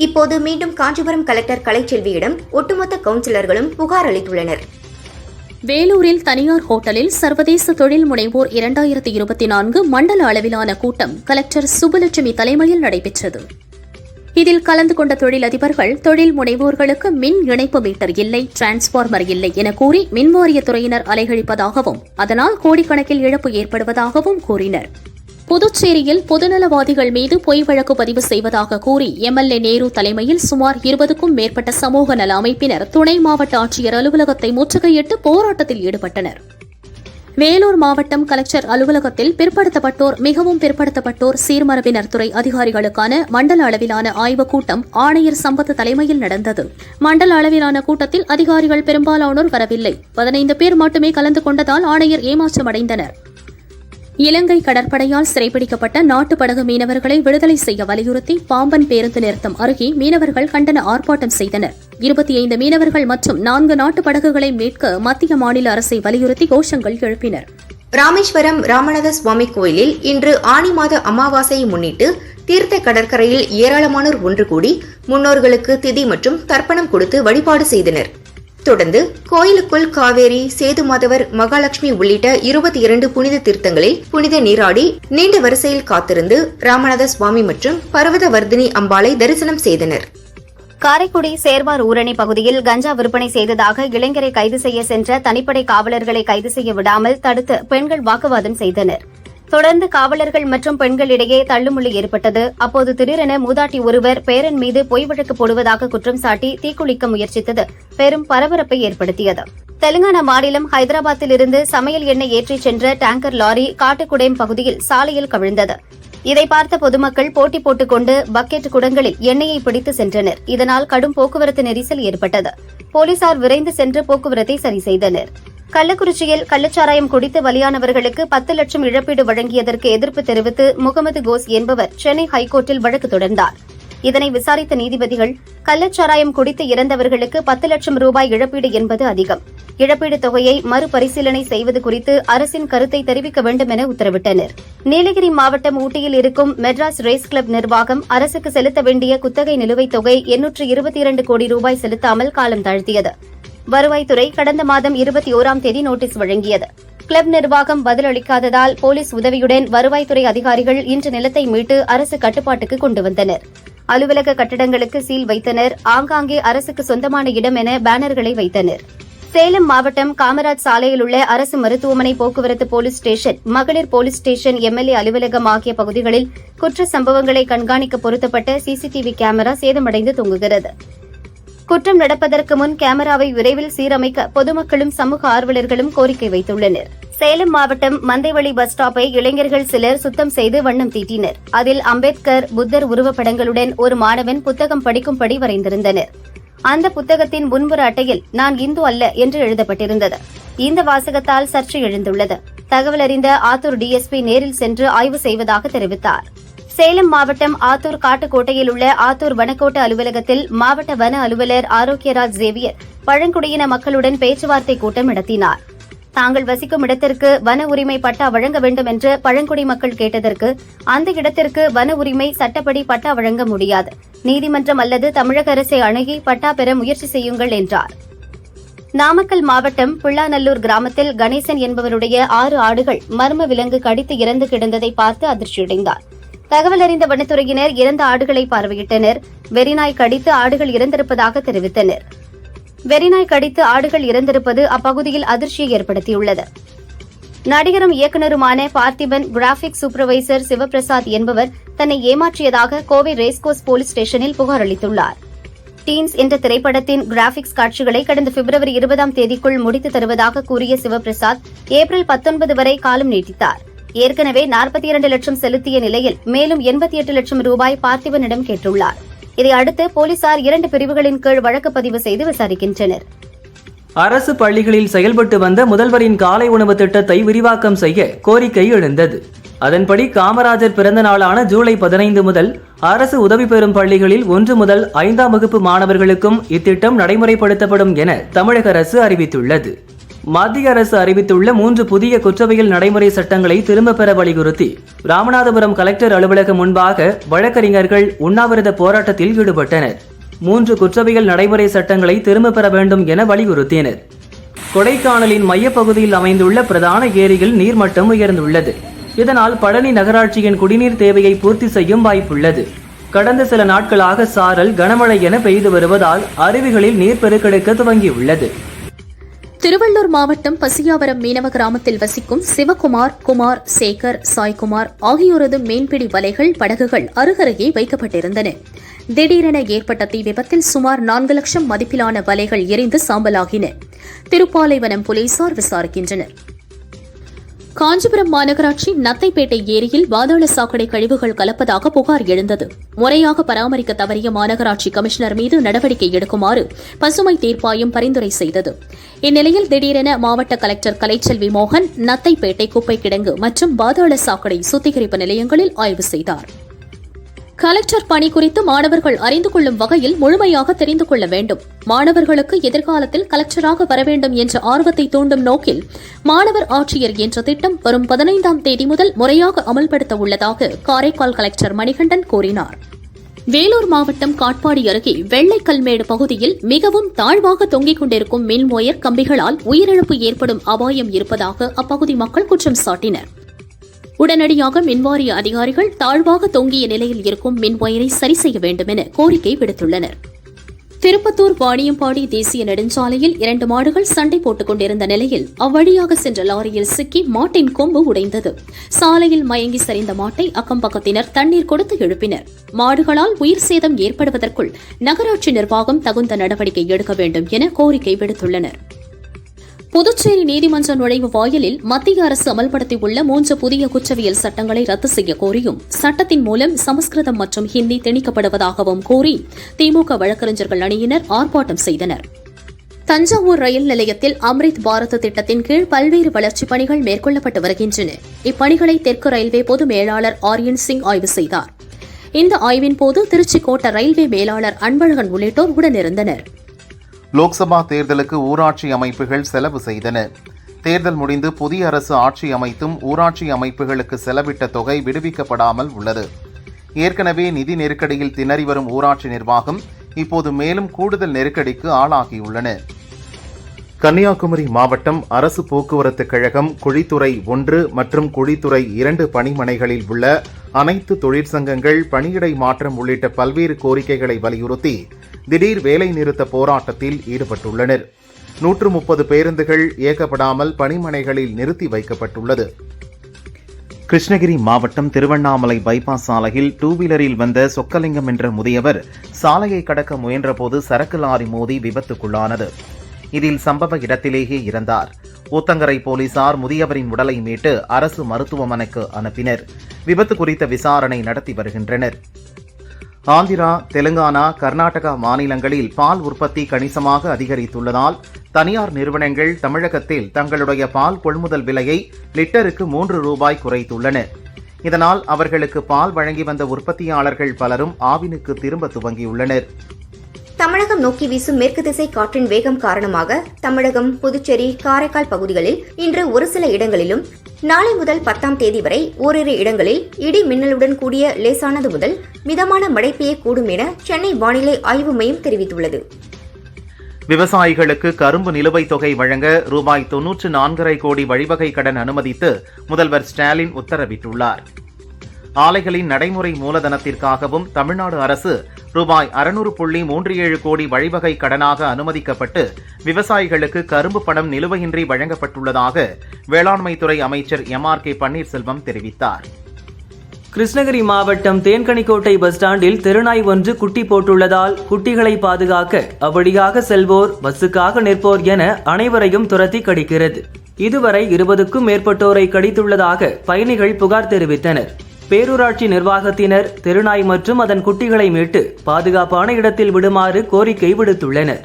இப்போது மீண்டும் காஞ்சிபுரம் கலெக்டர் கலைச்செல்வியிடம் ஒட்டுமொத்த கவுன்சிலர்களும் புகார் அளித்துள்ளனர். வேலூரில் தனியார் ஹோட்டலில் சர்வதேச தொழில் முனைவோர் 2024 மண்டல அளவிலான கூட்டம் கலெக்டர் சுப்புலட்சுமி தலைமையில் நடைபெற்றது. இதில் கலந்து கொண்ட தொழிலதிபர்கள் தொழில் முனைவோர்களுக்கு மின் இணைப்பு மீட்டர் இல்லை, டிரான்ஸ்பார்மர் இல்லை என கூறி மின்வாரியத்துறையினர் அலைகழிப்பதாகவும் அதனால் கோடிக்கணக்கில் இழப்பு ஏற்படுவதாகவும் கூறினர். புதுச்சேரியில் பொதுநலவாதிகள் மீது பொய் வழக்கு பதிவு செய்வதாக கூறி எம்எல்ஏ நேரு தலைமையில் சுமார் 20க்கும் மேற்பட்ட சமூக நல அமைப்பினர் துணை மாவட்ட ஆட்சியர் அலுவலகத்தை முற்றுகையிட்டு போராட்டத்தில் ஈடுபட்டனர். வேலூர் மாவட்டம் கலெக்டர் அலுவலகத்தில் பிற்படுத்தப்பட்டோர், மிகவும் பிற்படுத்தப்பட்டோர் சீர்மரபினர் துறை அதிகாரிகளுக்கான மண்டல அளவிலான ஆய்வுக் கூட்டம் ஆணையர் சம்பத் தலைமையில் நடந்தது. மண்டல அளவிலான கூட்டத்தில் அதிகாரிகள் பெரும்பாலானோர் வரவில்லை. 15 பேர் மட்டுமே கலந்து கொண்டதால் ஆணையர் ஏமாற்றமடைந்தனர். இலங்கை கடற்படையால் சிறைப்பிடிக்கப்பட்ட நாட்டு படகு மீனவர்களை விடுதலை செய்ய வலியுறுத்தி பாம்பன் பேருந்து நிறுத்தம் அருகே மீனவர்கள் கண்டன ஆர்ப்பாட்டம் செய்தனர். 25 மீனவர்கள் மற்றும் 4 நாட்டு படகுகளை மீட்க மத்திய மாநில அரசை வலியுறுத்தி கோஷங்கள் எழுப்பினர். ராமேஸ்வரம் ராமநாத சுவாமி கோயிலில் இன்று ஆனி மாத அமாவாசையை முன்னிட்டு தீர்த்த கடற்கரையில் ஏராளமானோர் ஒன்று கூடி முன்னோர்களுக்கு திதி மற்றும் தர்ப்பணம் கொடுத்து வழிபாடு செய்தனர். தொடர்ந்து கோயிலுக்குள் காவேரி, சேது மாதவர், மகாலட்சுமி உள்ளிட்ட 22 புனித தீர்த்தங்களில் புனித நீராடி நீண்ட வரிசையில் காத்திருந்து ராமநாத சுவாமி மற்றும் பர்வதவர்தினி அம்பாளை தரிசனம் செய்தனர். காரைக்குடி சேர்வார் ஊரணி பகுதியில் கஞ்சா விற்பனை செய்ததாக இளைஞரை கைது செய்ய சென்ற தனிப்படை காவலர்களை கைது செய்ய விடாமல் தடுத்து பெண்கள் வாக்குவாதம் செய்தனர். தொடர்ந்து காவலர்கள் மற்றும் பெண்களிடையே தள்ளுமுள்ளு ஏற்பட்டது. அப்போது திடீரென மூதாட்டி ஒருவர் பேரன் மீது பொய் வழக்கு போடுவதாக குற்றம் சாட்டி தீக்குளிக்க முயற்சித்தது பெரும் பரபரப்பை ஏற்படுத்தியது. தெலுங்கானா மாநிலம் ஹைதராபாத்திலிருந்து சமையல் எண்ணெய் ஏற்றிச் சென்ற டேங்கர் லாரி காட்டுக்குடேம் பகுதியில் சாலையில் கவிழ்ந்தது. இதை பார்த்த பொதுமக்கள் போட்டி போட்டுக் கொண்டு பக்கெட் குடங்களில் எண்ணெயை பிடித்து சென்றனர். இதனால் கடும் போக்குவரத்து நெரிசல் ஏற்பட்டது. போலீசார் விரைந்து சென்று போக்குவரத்தை சரி செய்தனர். கள்ளக்குறிச்சியில் கள்ளச்சாராயம் குடித்து பலியானவர்களுக்கு 10 லட்சம் இழப்பீடு வழங்கியதற்கு எதிர்ப்பு தெரிவித்து முகமது கோஸ் என்பவர் சென்னை ஹைகோர்ட்டில் வழக்கு தொடர்ந்தார். இதனை விசாரித்த நீதிபதிகள், கள்ளச்சாராயம் குடித்து இறந்தவர்களுக்கு 10 லட்சம் ரூபாய் இழப்பீடு என்பது அதிகம், இழப்பீடு தொகையை மறுபரிசீலனை செய்வது குறித்து அரசின் கருத்தை தெரிவிக்க வேண்டும் என உத்தரவிட்டனர். நீலகிரி மாவட்டம் ஊட்டியில் இருக்கும் மெட்ராஸ் ரேஸ் கிளப் நிர்வாகம் அரசுக்கு செலுத்த வேண்டிய குத்தகை நிலுவைத் தொகை 822 கோடி ரூபாய் செலுத்தாமல் காலம் தாழ்த்தியது. வருவாய்த்துறை கடந்த மாதம் 21ஆம் தேதி நோட்டீஸ் வழங்கியது. கிளப் நிர்வாகம் பதிலளிக்காததால் போலீஸ் உதவியுடன் வருவாய்த்துறை அதிகாரிகள் இன்று நிலத்தை மீட்டு அரசு கட்டுப்பாட்டுக்கு கொண்டு வந்தனர். அலுவலக கட்டடங்களுக்கு சீல் வைத்தனர். ஆங்காங்கே அரசுக்கு சொந்தமான இடம் என பேனர்களை வைத்தனர். சேலம் மாவட்டம் காமராஜ் சாலையில் உள்ள அரசு மருத்துவமனை, போக்குவரத்து போலீஸ் ஸ்டேஷன், மகளிர் போலீஸ் ஸ்டேஷன், எம்எல்ஏ அலுவலகம் ஆகிய பகுதிகளில் குற்ற சம்பவங்களை கண்காணிக்க பொருத்தப்பட்ட சிசிடிவி கேமரா சேதமடைந்து தொங்குகிறது. குற்றம் நடப்பதற்கு முன் கேமராவை விரைவில் சீரமைக்க பொதுமக்களும் சமூக ஆர்வலர்களும் கோரிக்கை வைத்துள்ளனர். சேலம் மாவட்டம் மந்தைவெளி பஸ் ஸ்டாப்பை இளைஞர்கள் சிலர் சுத்தம் செய்து வண்ணம் தீட்டினர். அதில் அம்பேத்கர், புத்தர் உருவப்படங்களுடன் ஒரு மாணவன் புத்தகம் படிக்கும்படி வரைந்திருந்தனர். அந்த புத்தகத்தின் முன்புற அட்டையில் நான் இந்து அல்ல என்று எழுதப்பட்டிருந்தது. இந்த வாசகத்தால் சர்ச்சை எழுந்துள்ளது. தகவல் அறிந்த ஆத்தூர் டிஎஸ்பி நேரில் சென்று ஆய்வு செய்வதாக தெரிவித்தார். சேலம் மாவட்டம் ஆத்தூர் காட்டுக்கோட்டையில் உள்ள ஆத்தூர் வனக்கோட்ட அலுவலகத்தில் மாவட்ட வன அலுவலர் ஆரோக்கியராஜ் சேவியர் பழங்குடியின மக்களுடன் பேச்சுவார்த்தை கூட்டம் நடத்தினார். தாங்கள் வசிக்கும் இடத்திற்கு வன உரிமை பட்டா வழங்க வேண்டும் என்று பழங்குடி மக்கள் கேட்டதற்கு, அந்த இடத்திற்கு வன உரிமை சட்டப்படி பட்டா வழங்க முடியாது, நீதிமன்றம் அல்லது தமிழக அரசை அணுகி பட்டா பெற முயற்சி செய்யுங்கள் என்றார். நாமக்கல் மாவட்டம் பிள்ளாநல்லூர் கிராமத்தில் கணேசன் என்பவருடைய 6 ஆடுகள் மர்ம விலங்கு கடித்து இறந்து கிடந்ததை பார்த்து அதிர்ச்சியடைந்தார். தகவல் அறிந்த வனத்துறையினர் இறந்த ஆடுகளை பார்வையிட்டனர். வெறிநாய் கடித்து ஆடுகள் இறந்திருப்பதாக தெரிவித்தனர். வெறிநாய் கடித்து ஆடுகள் இறந்திருப்பது அப்பகுதியில் அதிர்ச்சியை ஏற்படுத்தியுள்ளது. நடிகரும் இயக்குநருமான பார்த்திபன் கிராபிக்ஸ் சூப்பர்வைசர் சிவபிரசாத் என்பவர் தன்னை ஏமாற்றியதாக கோவை ரேஸ்கோர்ஸ் போலீஸ் ஸ்டேஷனில் புகார் அளித்துள்ளார். டீன்ஸ் என்ற திரைப்படத்தின் கிராபிக்ஸ் காட்சிகளை கடந்த பிப்ரவரி 20ஆம் தேதிக்குள் முடித்து தருவதாக கூறிய சிவபிரசாத் ஏப்ரல் 19 வரை காலம் நீட்டித்தார். ஏற்கனவே 42 லட்சம் செலுத்திய நிலையில் மேலும் 88 லட்சம் ரூபாய் பார்த்திபனிடம் கேட்டுள்ளார். இதையடுத்து போலீசார் 2 பிரிவுகளின் கீழ் வழக்கு பதிவு செய்து விசாரிக்கின்றனர். அரசு பள்ளிகளில் செயல்பட்டு வந்த முதல்வரின் காலை உணவு திட்டத்தை விரிவாக்கம் செய்ய கோரிக்கை எழுந்தது. அதன்படி காமராஜர் பிறந்த நாளான ஜூலை 15 முதல் அரசு உதவி பெறும் பள்ளிகளில் 1 முதல் 5ஆம் வகுப்பு மாணவர்களுக்கும் இத்திட்டம் நடைமுறைப்படுத்தப்படும் என தமிழக அரசு அறிவித்துள்ளது. மத்திய அரசு அறிவித்துள்ள 3 புதிய குற்றவியல் நடைமுறை சட்டங்களை திரும்ப பெற வலியுறுத்தி ராமநாதபுரம் கலெக்டர் அலுவலகம் முன்பாக வழக்கறிஞர்கள் உண்ணாவிரத போராட்டத்தில் ஈடுபட்டனர். 3 குற்றவியல் நடைமுறை சட்டங்களை திரும்ப பெற வேண்டும் என வலியுறுத்தினர். கொடைக்கானலின் மையப்பகுதியில் அமைந்துள்ள பிரதான ஏரியில் நீர்மட்டம் உயர்ந்துள்ளது. இதனால் பழனி நகராட்சியின் குடிநீர் தேவையை பூர்த்தி செய்யும் வாய்ப்புள்ளது. கடந்த சில நாட்களாக சாரல் கனமழை என பெய்து வருவதால் அருவிகளில் நீர் பெருக்கெடுக்க துவங்கியுள்ளது. திருவள்ளூர் மாவட்டம் பசியாவரம் மீனவ கிராமத்தில் வசிக்கும் சிவகுமார், குமார், சேகர், சாய்குமார் ஆகியோரது மீன்பிடி வலைகள், படகுகள் அருகருகே வைக்கப்பட்டிருந்தன. திடீரென ஏற்பட்ட தீ விபத்தில் சுமார் 4 லட்சம் மதிப்பிலான வலைகள் எரிந்து சாம்பலாகின. திருப்பாலைவனம் போலீசார் விசாரிக்கின்றனர். காஞ்சிபுரம் மாநகராட்சி நத்தைப்பேட்டை ஏரியில் பாதாள சாக்கடை கழிவுகள் கலப்பதாக புகார் எழுந்தது. முறையாக பராமரிக்க தவறிய மாநகராட்சி கமிஷனர் மீது நடவடிக்கை எடுக்குமாறு பசுமை தீர்ப்பாயம் பரிந்துரை செய்தது. இந்நிலையில் திடீரென மாவட்ட கலெக்டர் கலைச்செல்வி மோகன் நத்தைப்பேட்டை குப்பை கிடங்கு மற்றும் பாதாள சாக்கடை சுத்திகரிப்பு நிலையங்களில் ஆய்வு செய்தார். கலெக்டர் பணி குறித்து மாணவர்கள் அறிந்து கொள்ளும் வகையில் முழுமையாக தெரிந்து கொள்ள வேண்டும். மாணவர்களுக்கு எதிர்காலத்தில் கலெக்டராக வர வேண்டும் என்ற ஆர்வத்தை தூண்டும் நோக்கில் மாணவர் ஆட்சியர் என்ற திட்டம் வரும் 15ஆம் தேதி முதல் முறையாக அமல்படுத்த உள்ளதாக காரைக்கால் கலெக்டர் மணிகண்டன் கூறினார். வேலூர் மாவட்டம் காட்பாடி அருகே வெள்ளைக்கல்மேடு பகுதியில் மிகவும் தாழ்வாக தொங்கிக் கொண்டிருக்கும் மின் ஒயர் கம்பிகளால் உயிரிழப்பு ஏற்படும் அபாயம் இருப்பதாக அப்பகுதி மக்கள் குற்றம் சாட்டினர். உடனடியாக மின்வாரிய அதிகாரிகள் தாழ்வாக தொங்கிய நிலையில் இருக்கும் மின் ஒயரை சரி செய்ய வேண்டும் என கோரிக்கை விடுத்துள்ளனர். திருப்பத்தூர் வாணியம்பாடி தேசிய நெடுஞ்சாலையில் 2 மாடுகள் சண்டை போட்டுக் கொண்டிருந்த நிலையில் அவ்வழியாக சென்ற லாரியில் சிக்கி மாட்டின் கொம்பு உடைந்தது. சாலையில் மயங்கி சரிந்த மாட்டை அக்கம்பக்கத்தினர் தண்ணீர் கொடுத்து எழுப்பினர். மாடுகளால் உயிர் சேதம் ஏற்படுவதற்குள் நகராட்சி நிர்வாகம் தகுந்த நடவடிக்கை எடுக்க வேண்டும் என கோரிக்கை விடுத்துள்ளனர். புதுச்சேரி நீதிமன்ற நுழைவு வாயிலில் மத்திய அரசு அமல்படுத்தியுள்ள 3 புதிய குற்றவியல் சட்டங்களை ரத்து செய்ய கோரியும் சட்டத்தின் மூலம் சமஸ்கிருதம் மற்றும் ஹிந்தி திணிக்கப்படுவதாகவும் கூறி திமுக வழக்கறிஞர்கள் அணியினர் ஆர்ப்பாட்டம் செய்தனர். தஞ்சாவூர் ரயில் நிலையத்தில் அம்ரித் பாரத் திட்டத்தின் கீழ் பல்வேறு வளர்ச்சிப் பணிகள் மேற்கொள்ளப்பட்டு வருகின்றன. இப்பணிகளை தெற்கு ரயில்வே பொது மேலாளர் ஆரியன் சிங் ஆய்வு செய்தார். இந்த ஆய்வின் போது திருச்சி கோட்ட ரயில்வே மேலாளர் அன்பழகன் உள்ளிட்டோர் உடனிருந்தனர். லோக்சபா தேர்தலுக்கு ஊராட்சி அமைப்புகள் செலவு செய்தன. தேர்தல் முடிந்து புதிய அரசு ஆட்சி அமைத்தும் ஊராட்சி அமைப்புகளுக்கு செலவிட்ட தொகை விடுவிக்கப்படாமல் உள்ளது. ஏற்கனவே நிதி நெருக்கடியில் திணறி வரும் ஊராட்சி நிர்வாகம் இப்போது மேலும் கூடுதல் நெருக்கடிக்கு ஆளாகியுள்ளன. கன்னியாகுமரி மாவட்டம் அரசு போக்குவரத்து கழகம் குழித்துறை 1 மற்றும் குழித்துறை 2 பணிமனைகளில் உள்ள அனைத்து தொழிற்சங்கங்கள் பணியிடை மாற்றம் உள்ளிட்ட பல்வேறு கோரிக்கைகளை வலியுறுத்தி திடீர் வேலை நிறுத்த போராட்டத்தில் ஈடுபட்டுள்ளனர். 130 பேருந்துகள் இயக்கப்படாமல் பணிமனைகளில் நிறுத்தி வைக்கப்பட்டுள்ளது. கிருஷ்ணகிரி மாவட்டம் திருவண்ணாமலை பைபாஸ் சாலையில் 2 வீலரில் வந்த சொக்கலிங்கம் என்ற முதியவர் சாலையை கடக்க முயன்றபோது சரக்கு லாரி மோதி விபத்துக்குள்ளானது. இதில் சம்பவ இடத்திலேயே இறந்தார். ஊத்தங்கரை போலீசார் முதியவரின் உடலை மீட்டு அரசு மருத்துவமனைக்கு அனுப்பினர். விபத்து குறித்த விசாரணை நடத்தி வருகின்றனர். ஆந்திரா, தெலுங்கானா, கர்நாடகா மாநிலங்களில் பால் உற்பத்தி கணிசமாக அதிகரித்துள்ளதால் தனியார் நிறுவனங்கள் தமிழகத்தில் தங்களுடைய பால் கொள்முதல் விலையை லிட்டருக்கு 3 ரூபாய் குறைத்துள்ளன. இதனால் அவர்களுக்கு பால் வழங்கி வந்த உற்பத்தியாளர்கள் பலரும் ஆவினுக்கு திரும்ப துவங்கியுள்ளனர். தமிழகம் நோக்கி வீசும் மேற்கு திசை காற்றின் வேகம் காரணமாக தமிழகம், புதுச்சேரி, காரைக்கால் பகுதிகளில் இன்று ஒரு சில இடங்களிலும் நாளை முதல் 10ஆம் தேதி வரை ஓரிரு இடங்களில் இடி மின்னலுடன் கூடிய லேசானது முதல் மிதமான மழை பெய்யக்கூடும் என சென்னை வானிலை ஆய்வு மையம் தெரிவித்துள்ளது. விவசாயிகளுக்கு கரும்பு நிலுவைத் தொகை வழங்க ரூபாய் 94.5 கோடி வழிவகை கடன் அனுமதித்து முதல்வர் ஸ்டாலின் உத்தரவிட்டுள்ளார். ஆலைகளின் நடைமுறை மூலதனத்திற்காகவும் தமிழ்நாடு அரசு ரூபாய் 600.37 கோடி வழிவகை கடனாக அனுமதிக்கப்பட்டு விவசாயிகளுக்கு கரும்பு பணம் நிலுவையின்றி வழங்கப்பட்டுள்ளதாக வேளாண்மைத்துறை அமைச்சர் MRK பன்னீர்செல்வம் தெரிவித்தார். கிருஷ்ணகிரி மாவட்டம் தேன்கனிக்கோட்டை பஸ் ஸ்டாண்டில் தெருநாய் ஒன்று குட்டி போட்டுள்ளதால் குட்டிகளை பாதுகாக்க அவ்வழியாக செல்வோர், பஸ்ஸுக்காக நிற்போர் என அனைவரையும் துரத்தி கடிக்கிறது. இதுவரை 20க்கும் மேற்பட்டோரை கடித்துள்ளதாக பயணிகள் புகார் தெரிவித்தனர். பேரூராட்சி நிர்வாகத்தினர் தெருநாய் மற்றும் அதன் குட்டிகளை மீட்டு பாதுகாப்பான இடத்தில் விடுமாறு கோரிக்கை விடுத்துள்ளனர்.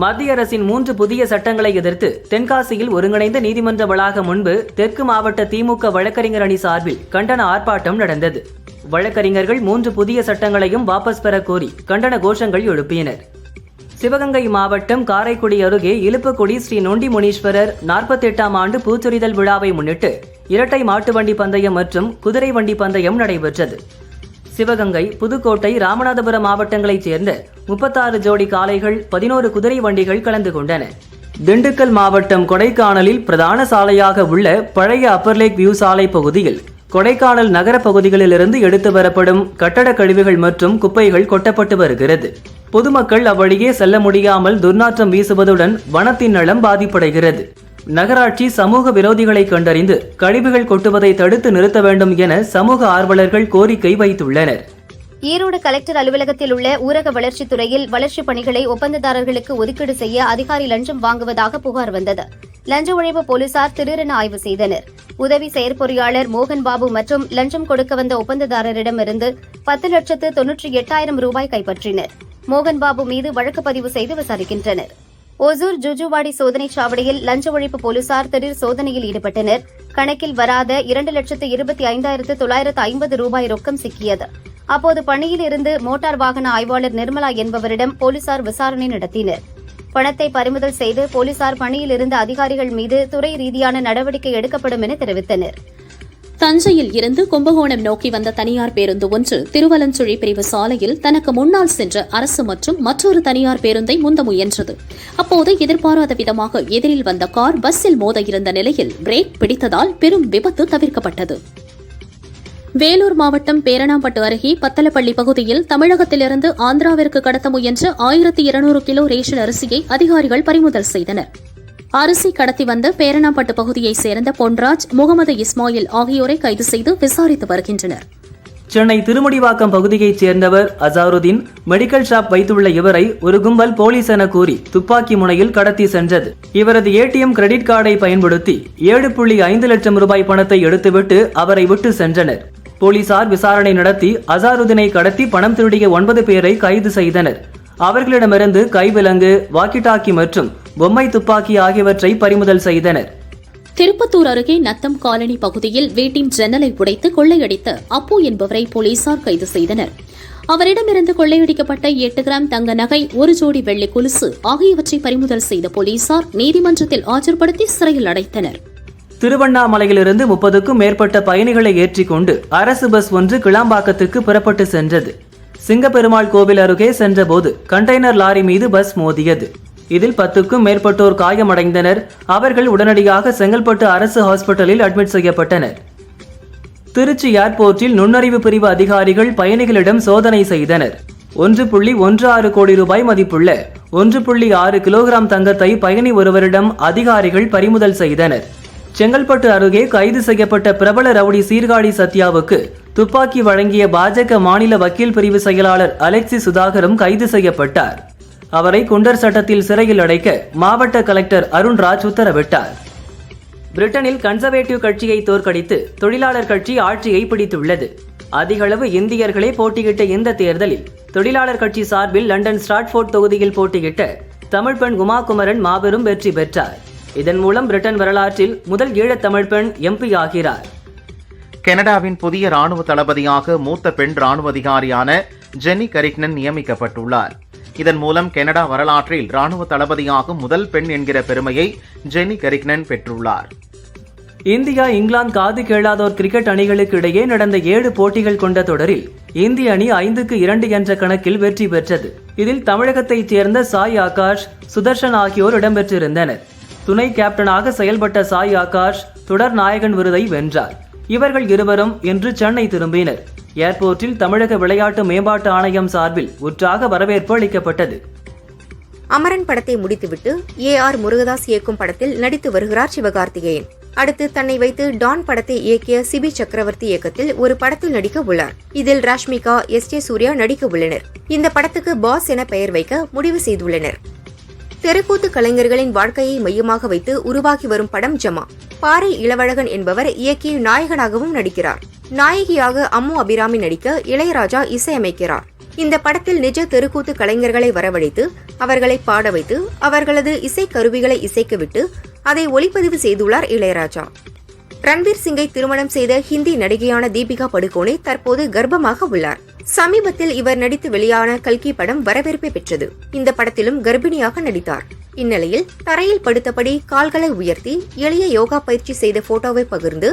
மத்திய அரசின் 3 புதிய சட்டங்களை எதிர்த்து தென்காசியில் ஒருங்கிணைந்த நீதிமன்ற வளாகம் முன்பு தெற்கு மாவட்ட திமுக வழக்கறிஞர் அணி சார்பில் கண்டன ஆர்ப்பாட்டம் நடந்தது. வழக்கறிஞர்கள் 3 புதிய சட்டங்களையும் வாபஸ் பெற கோரி கண்டன கோஷங்கள் எழுப்பினர். சிவகங்கை மாவட்டம் காரைக்குடி அருகே இலுப்பக்குடி ஸ்ரீ நொண்டி முனீஸ்வரர் 48ஆம் ஆண்டு பூச்சொரிதல் விழாவை முன்னிட்டு இரட்டை மாட்டு வண்டி பந்தயம் மற்றும் குதிரை வண்டி பந்தயம் நடைபெற்றது. சிவகங்கை, புதுக்கோட்டை, ராமநாதபுரம் மாவட்டங்களைச் சேர்ந்த 36 ஜோடி காளைகள், 11 குதிரை வண்டிகள் கலந்து கொண்டன. திண்டுக்கல் மாவட்டம் கொடைக்கானலில் பிரதான சாலையாக உள்ள பழைய அப்பர் லேக் வியூ சாலை பகுதியில் கொடைக்கானல் நகர பகுதிகளிலிருந்து எடுத்து வரப்படும் கட்டடக் கழிவுகள் மற்றும் குப்பைகள் கொட்டப்பட்டு வருகிறது. பொதுமக்கள் அவ்வழியே செல்ல முடியாமல் துர்நாற்றம் வீசுவதுடன் வனத்தின் நலம் பாதிப்படைகிறது. நகராட்சி சமூக விரோதிகளை கண்டறிந்து கழிவுகள் கொட்டுவதை தடுத்து நிறுத்த வேண்டும் என சமூக ஆர்வலர்கள் கோரிக்கை வைத்துள்ளனர். ஈரோடு கலெக்டர் அலுவலகத்தில் உள்ள ஊரக வளர்ச்சித் துறையில் வளர்ச்சிப் பணிகளை ஒப்பந்ததாரர்களுக்கு ஒதுக்கீடு செய்ய அதிகாரி லஞ்சம் வாங்குவதாக புகார் வந்தது. லஞ்ச ஒழிப்பு போலீசார் திடீரென ஆய்வு செய்தனர். உதவி செயற்பொறியாளர் மோகன் பாபு மற்றும் லஞ்சம் கொடுக்க வந்த ஒப்பந்ததாரரிடமிருந்து 10,98,000 ரூபாய் கைப்பற்றினர். மோகன் பாபு மீது வழக்கு பதிவு செய்து விசாரிக்கின்றனர். ஒசூர் ஜுஜுவாடி சோதனைச் சாவடியில் லஞ்ச ஒழிப்பு போலீசார் திடீர் சோதனையில் ஈடுபட்டனர். கணக்கில் வராத 2,25,950 ரூபாய் ரொக்கம் சிக்கியது. அப்போது பணியில் இருந்து மோட்டார் வாகன ஆய்வாளர் நிர்மலா என்பவரிடம் போலீசார் விசாரணை நடத்தினர். பணத்தை பறிமுதல் செய்து போலீசார் பணியில் இருந்த அதிகாரிகள் மீது துறை ரீதியான நடவடிக்கை எடுக்கப்படும் என தெரிவித்தனர். தஞ்சையில் இருந்து கும்பகோணம் நோக்கி வந்த தனியார் பேருந்து ஒன்று திருவலஞ்சுழி பிரிவு சாலையில் தனக்கு முன்னால் சென்ற அரசு மற்றும் மற்றொரு தனியார் பேருந்தை முந்த முயன்றது. அப்போது எதிர்பாராத விதமாக எதிரில் வந்த கார் பஸ்ஸில் மோத இருந்த நிலையில் பிரேக் பிடித்ததால் பெரும் விபத்து தவிர்க்கப்பட்டது. வேலூர் மாவட்டம் பேரணாம்பட்டு அருகே பத்தலப்பள்ளி பகுதியில் தமிழகத்திலிருந்து ஆந்திராவிற்கு கடத்த முயன்ற 1200 கிலோ ரேஷன் அரிசியை அதிகாரிகள் பறிமுதல் செய்தனர். அரிசி கடத்தி வந்த பேரணாம்பட்டு பகுதியைச் சேர்ந்த பொன்ராஜ், முகமது இஸ்மாயில் ஆகியோரை கைது செய்து விசாரித்து வருகின்றனர். சென்னை திருமுடிவாக்கம் பகுதியைச் சேர்ந்தவர் அசாருதீன். மெடிக்கல் ஷாப் வைத்துள்ள இவரை ஒரு கும்பல் போலீஸ் என கூறி துப்பாக்கி முனையில் கடத்தி சென்றது. இவரது ஏடிஎம் கிரெடிட் கார்டை பயன்படுத்தி 7.5 லட்சம் ரூபாய் பணத்தை எடுத்துவிட்டு அவரை விட்டு சென்றனர். போலீசார் விசாரணை நடத்தி அசாருதீனை கடத்தி பணம் திருடிய 9 பேரை கைது செய்தனர். அவர்களிடமிருந்து கைவிலங்கு, வாக்கி மற்றும் பொம்மை துப்பாக்கி ஆகியவற்றை பறிமுதல் செய்தனர். திருப்பத்தூர் அருகே நத்தம் காலனி பகுதியில் வீட்டின் ஜன்னலை உடைத்து கொள்ளையடித்த அப்பு என்பவரை போலீசார் கைது செய்தனர். அவரிடமிருந்து கொள்ளையடிக்கப்பட்ட 8 கிராம் தங்க நகை, 1 ஜோடி வெள்ளி கொலுசு ஆகியவற்றை பறிமுதல் செய்த போலீசார் நீதிமன்றத்தில் ஆஜர்படுத்தி சிறையில் அடைத்தனர். திருவண்ணாமலையிலிருந்து 30க்கும் மேற்பட்ட பயணிகளை ஏற்றிக்கொண்டு அரசு பஸ் ஒன்று கிளாம்பாக்கத்துக்கு புறப்பட்டு சென்றது. சிங்கப்பெருமாள் கோவில் அருகே சென்றபோது கண்டெய்னர் லாரி மீது பஸ் மோதியது. இதில் 10க்கும் மேற்பட்டோர் காயமடைந்தனர். அவர்கள் உடனடியாக செங்கல்பட்டு அரசு ஹாஸ்பிட்டலில் அட்மிட் செய்யப்பட்டனர். திருச்சி ஏர்போர்ட்டில் நுண்ணறிவு பிரிவு அதிகாரிகள் பயணிகளிடம் சோதனை செய்தனர். 1.16 கோடி ரூபாய் மதிப்புள்ள 1.6 கிலோகிராம் தங்கத்தை பயணி ஒருவரிடம் அதிகாரிகள் பறிமுதல் செய்தனர். செங்கல்பட்டு அருகே கைது செய்யப்பட்ட பிரபல ரவுடி சீர்காழி சத்யாவுக்கு துப்பாக்கி வழங்கிய பாஜக மாநில வக்கீல் பிரிவு செயலாளர் அலெக்சி சுதாகரும் கைது செய்யப்பட்டார். அவரை குண்டர் சட்டத்தில் சிறையில் அடைக்க மாவட்ட கலெக்டர் அருண்ராஜ் உத்தரவிட்டார். பிரிட்டனில் கன்சர்வேட்டிவ் கட்சியை தோற்கடித்து தொழிலாளர் கட்சி ஆட்சியை பிடித்துள்ளது. அதிகளவு இந்தியர்களே போட்டியிட்ட இந்த தேர்தலில் தொழிலாளர் கட்சி சார்பில் லண்டன் ஸ்ட்ராட்ஃபோர்ட் தொகுதியில் போட்டியிட்ட தமிழ் பெண் உமா குமரன் மாபெரும் வெற்றி பெற்றார். இதன் மூலம் பிரிட்டன் வரலாற்றில் முதல் ஈழத் தமிழ் பெண் எம்பி ஆகிறார். கனடாவின் புதிய ராணுவ தளபதியாக மூத்த பெண் ராணுவ அதிகாரியான ஜென்னி கரிக்னன் நியமிக்கப்பட்டுள்ளார். இதன் மூலம் கனடா வரலாற்றில் ராணுவ தளபதியாகும் முதல் பெண் என்கிற பெருமையை ஜென்னி கரிக்னன் பெற்றுள்ளார். இந்தியா இங்கிலாந்து காது கேளாதோர் கிரிக்கெட் அணிகளுக்கு இடையே நடந்த 7 போட்டிகள் கொண்ட தொடரில் இந்திய அணி 5-2 என்ற கணக்கில் வெற்றி பெற்றது. இதில் தமிழகத்தைச் சேர்ந்த சாய் ஆகாஷ், சுதர்ஷன் ஆகியோர் இடம்பெற்றிருந்தனர். துணை கேப்டனாக செயல்பட்ட சாய் ஆகாஷ் தொடர் நாயகன் விருதை வென்றார். இவர்கள் இருவரும் இன்று சென்னை திரும்பினர். ஏர்போர்ட்டில் தமிழக விளையாட்டு மேம்பாட்டு ஆணையம் சார்பில் உற்சாக வரவேற்பு அளிக்கப்பட்டது. அமரன் படத்தை முடித்துவிட்டு AR முருகதாஸ் இயக்கும் படத்தில் நடித்து வருகிறார் சிவகார்த்திகேயன். அடுத்து தன்னை வைத்து டான் படத்தை இயக்கிய சிபி சக்கரவர்த்தி இயக்கத்தில் ஒரு படத்தில் நடிக்க உள்ளார். இதில் ராஷ்மிகா, SJ சூர்யா நடிக்க உள்ளனர். இந்த படத்துக்கு பாஸ் என பெயர் வைக்க முடிவு செய்துள்ளனர். தெருக்கூத்து கலைஞர்களின் வாழ்க்கையை மையமாக வைத்து உருவாகி வரும் படம் ஜமா. பாறை இளவழகன் என்பவர் இயக்கி நாயகனாகவும் நடிக்கிறார். நாயகியாக அம்மு அபிராமி நடிக்க இளையராஜா இசையமைக்கிறார். இந்த படத்தில் நிஜ தெருக்கூத்து கலைஞர்களை வரவழைத்து அவர்களை பாட வைத்து அவர்களது இசைக்கருவிகளை இசைக்கவிட்டு அதை ஒளிப்பதிவு செய்துள்ளார் இளையராஜா. ரன்வீர் சிங்கை திருமணம் செய்த ஹிந்தி நடிகையான தீபிகா படுகோனே தற்போது கர்ப்பமாக உள்ளார். சமீபத்தில் இவர் நடித்து வெளியான கல்கி படம் வரவேற்பை பெற்றது. இந்த படத்திலும் கர்ப்பிணியாக நடித்தார். இந்நிலையில் தரையில் படுத்தபடி கால்களை உயர்த்தி எளிய யோகா பயிற்சி செய்த போட்டோவை பகிர்ந்து,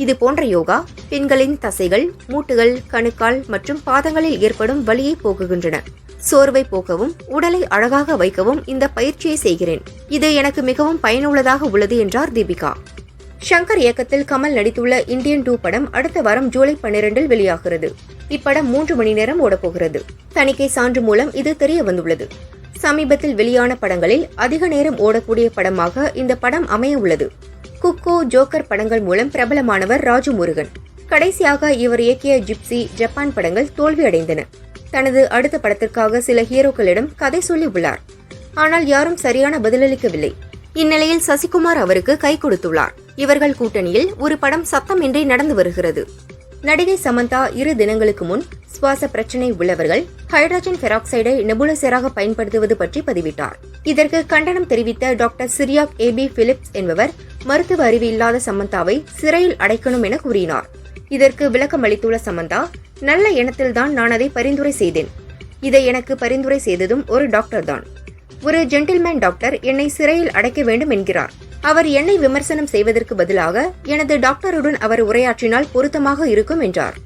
இது போன்ற யோகா பெண்களின் தசைகள், மூட்டுகள், கணுக்கால் மற்றும் பாதங்களில் ஏற்படும் வலியை போக்குகின்றன. சோர்வை போக்கவும் உடலை அழகாக வைக்கவும் இந்த பயிற்சியை செய்கிறேன். இது எனக்கு மிகவும் பயனுள்ளதாக உள்ளது என்றார் தீபிகா. ஷங்கர் இயக்கத்தில் கமல் நடித்துள்ள இந்தியன் 2 படம் அடுத்த வாரம் ஜூலை 12 வெளியாகிறது. இப்படம் 3 மணி நேரம் ஓடப்போகிறது. தணிக்கை சான்று மூலம் இது தெரிய வந்துள்ளது. சமீபத்தில் வெளியான படங்களில் அதிக நேரம் ஓடக்கூடிய படமாக இந்த படம் அமைய உள்ளது. குக்கோ, ஜோக்கர் படங்கள் மூலம் பிரபலமானவர் ராஜு முருகன். கடைசியாக இவர் இயக்கிய ஜிப்சி, ஜப்பான் படங்கள் தோல்வியடைந்தன. தனது அடுத்த படத்திற்காக சில ஹீரோக்களிடம் கதை சொல்லி உள்ளார். ஆனால் யாரும் சரியான பதிலளிக்கவில்லை. இந்நிலையில் சசிகுமார் அவருக்கு கை கொடுத்துள்ளார். இவர்கள் கூட்டணியில் ஒரு படம் சத்தமின்றி நடந்து வருகிறது. நடிகை சமந்தா 2 தினங்களுக்கு முன் சுவாச பிரச்சினை உள்ளவர்கள் ஹைட்ரஜன் பெராக்சைடை நெபுலைசராக பயன்படுத்துவது பற்றி பதிவிட்டார். இதற்கு கண்டனம் தெரிவித்த டாக்டர் சிரியாக் ஏபி பிலிப்ஸ் என்பவர் மருத்துவ அறிவு இல்லாத சமந்தாவை சிறையில் அடைக்கணும் என கூறினார். இதற்கு விளக்கம் அளித்துள்ள சமந்தா, நல்ல எண்ணத்தில்தான் நான் அதை பரிந்துரை செய்தேன். இதை எனக்கு பரிந்துரை செய்ததும் ஒரு டாக்டர் தான். ஒரு ஜென்டில்மேன் டாக்டர் என்னை சிறையில் அடைக்க வேண்டும் என்கிறார். அவர் என்னை விமர்சனம் செய்வதற்கு பதிலாக எனது டாக்டருடன் அவர் உரையாற்றினால் பொருத்தமாக இருக்கும் என்றார்.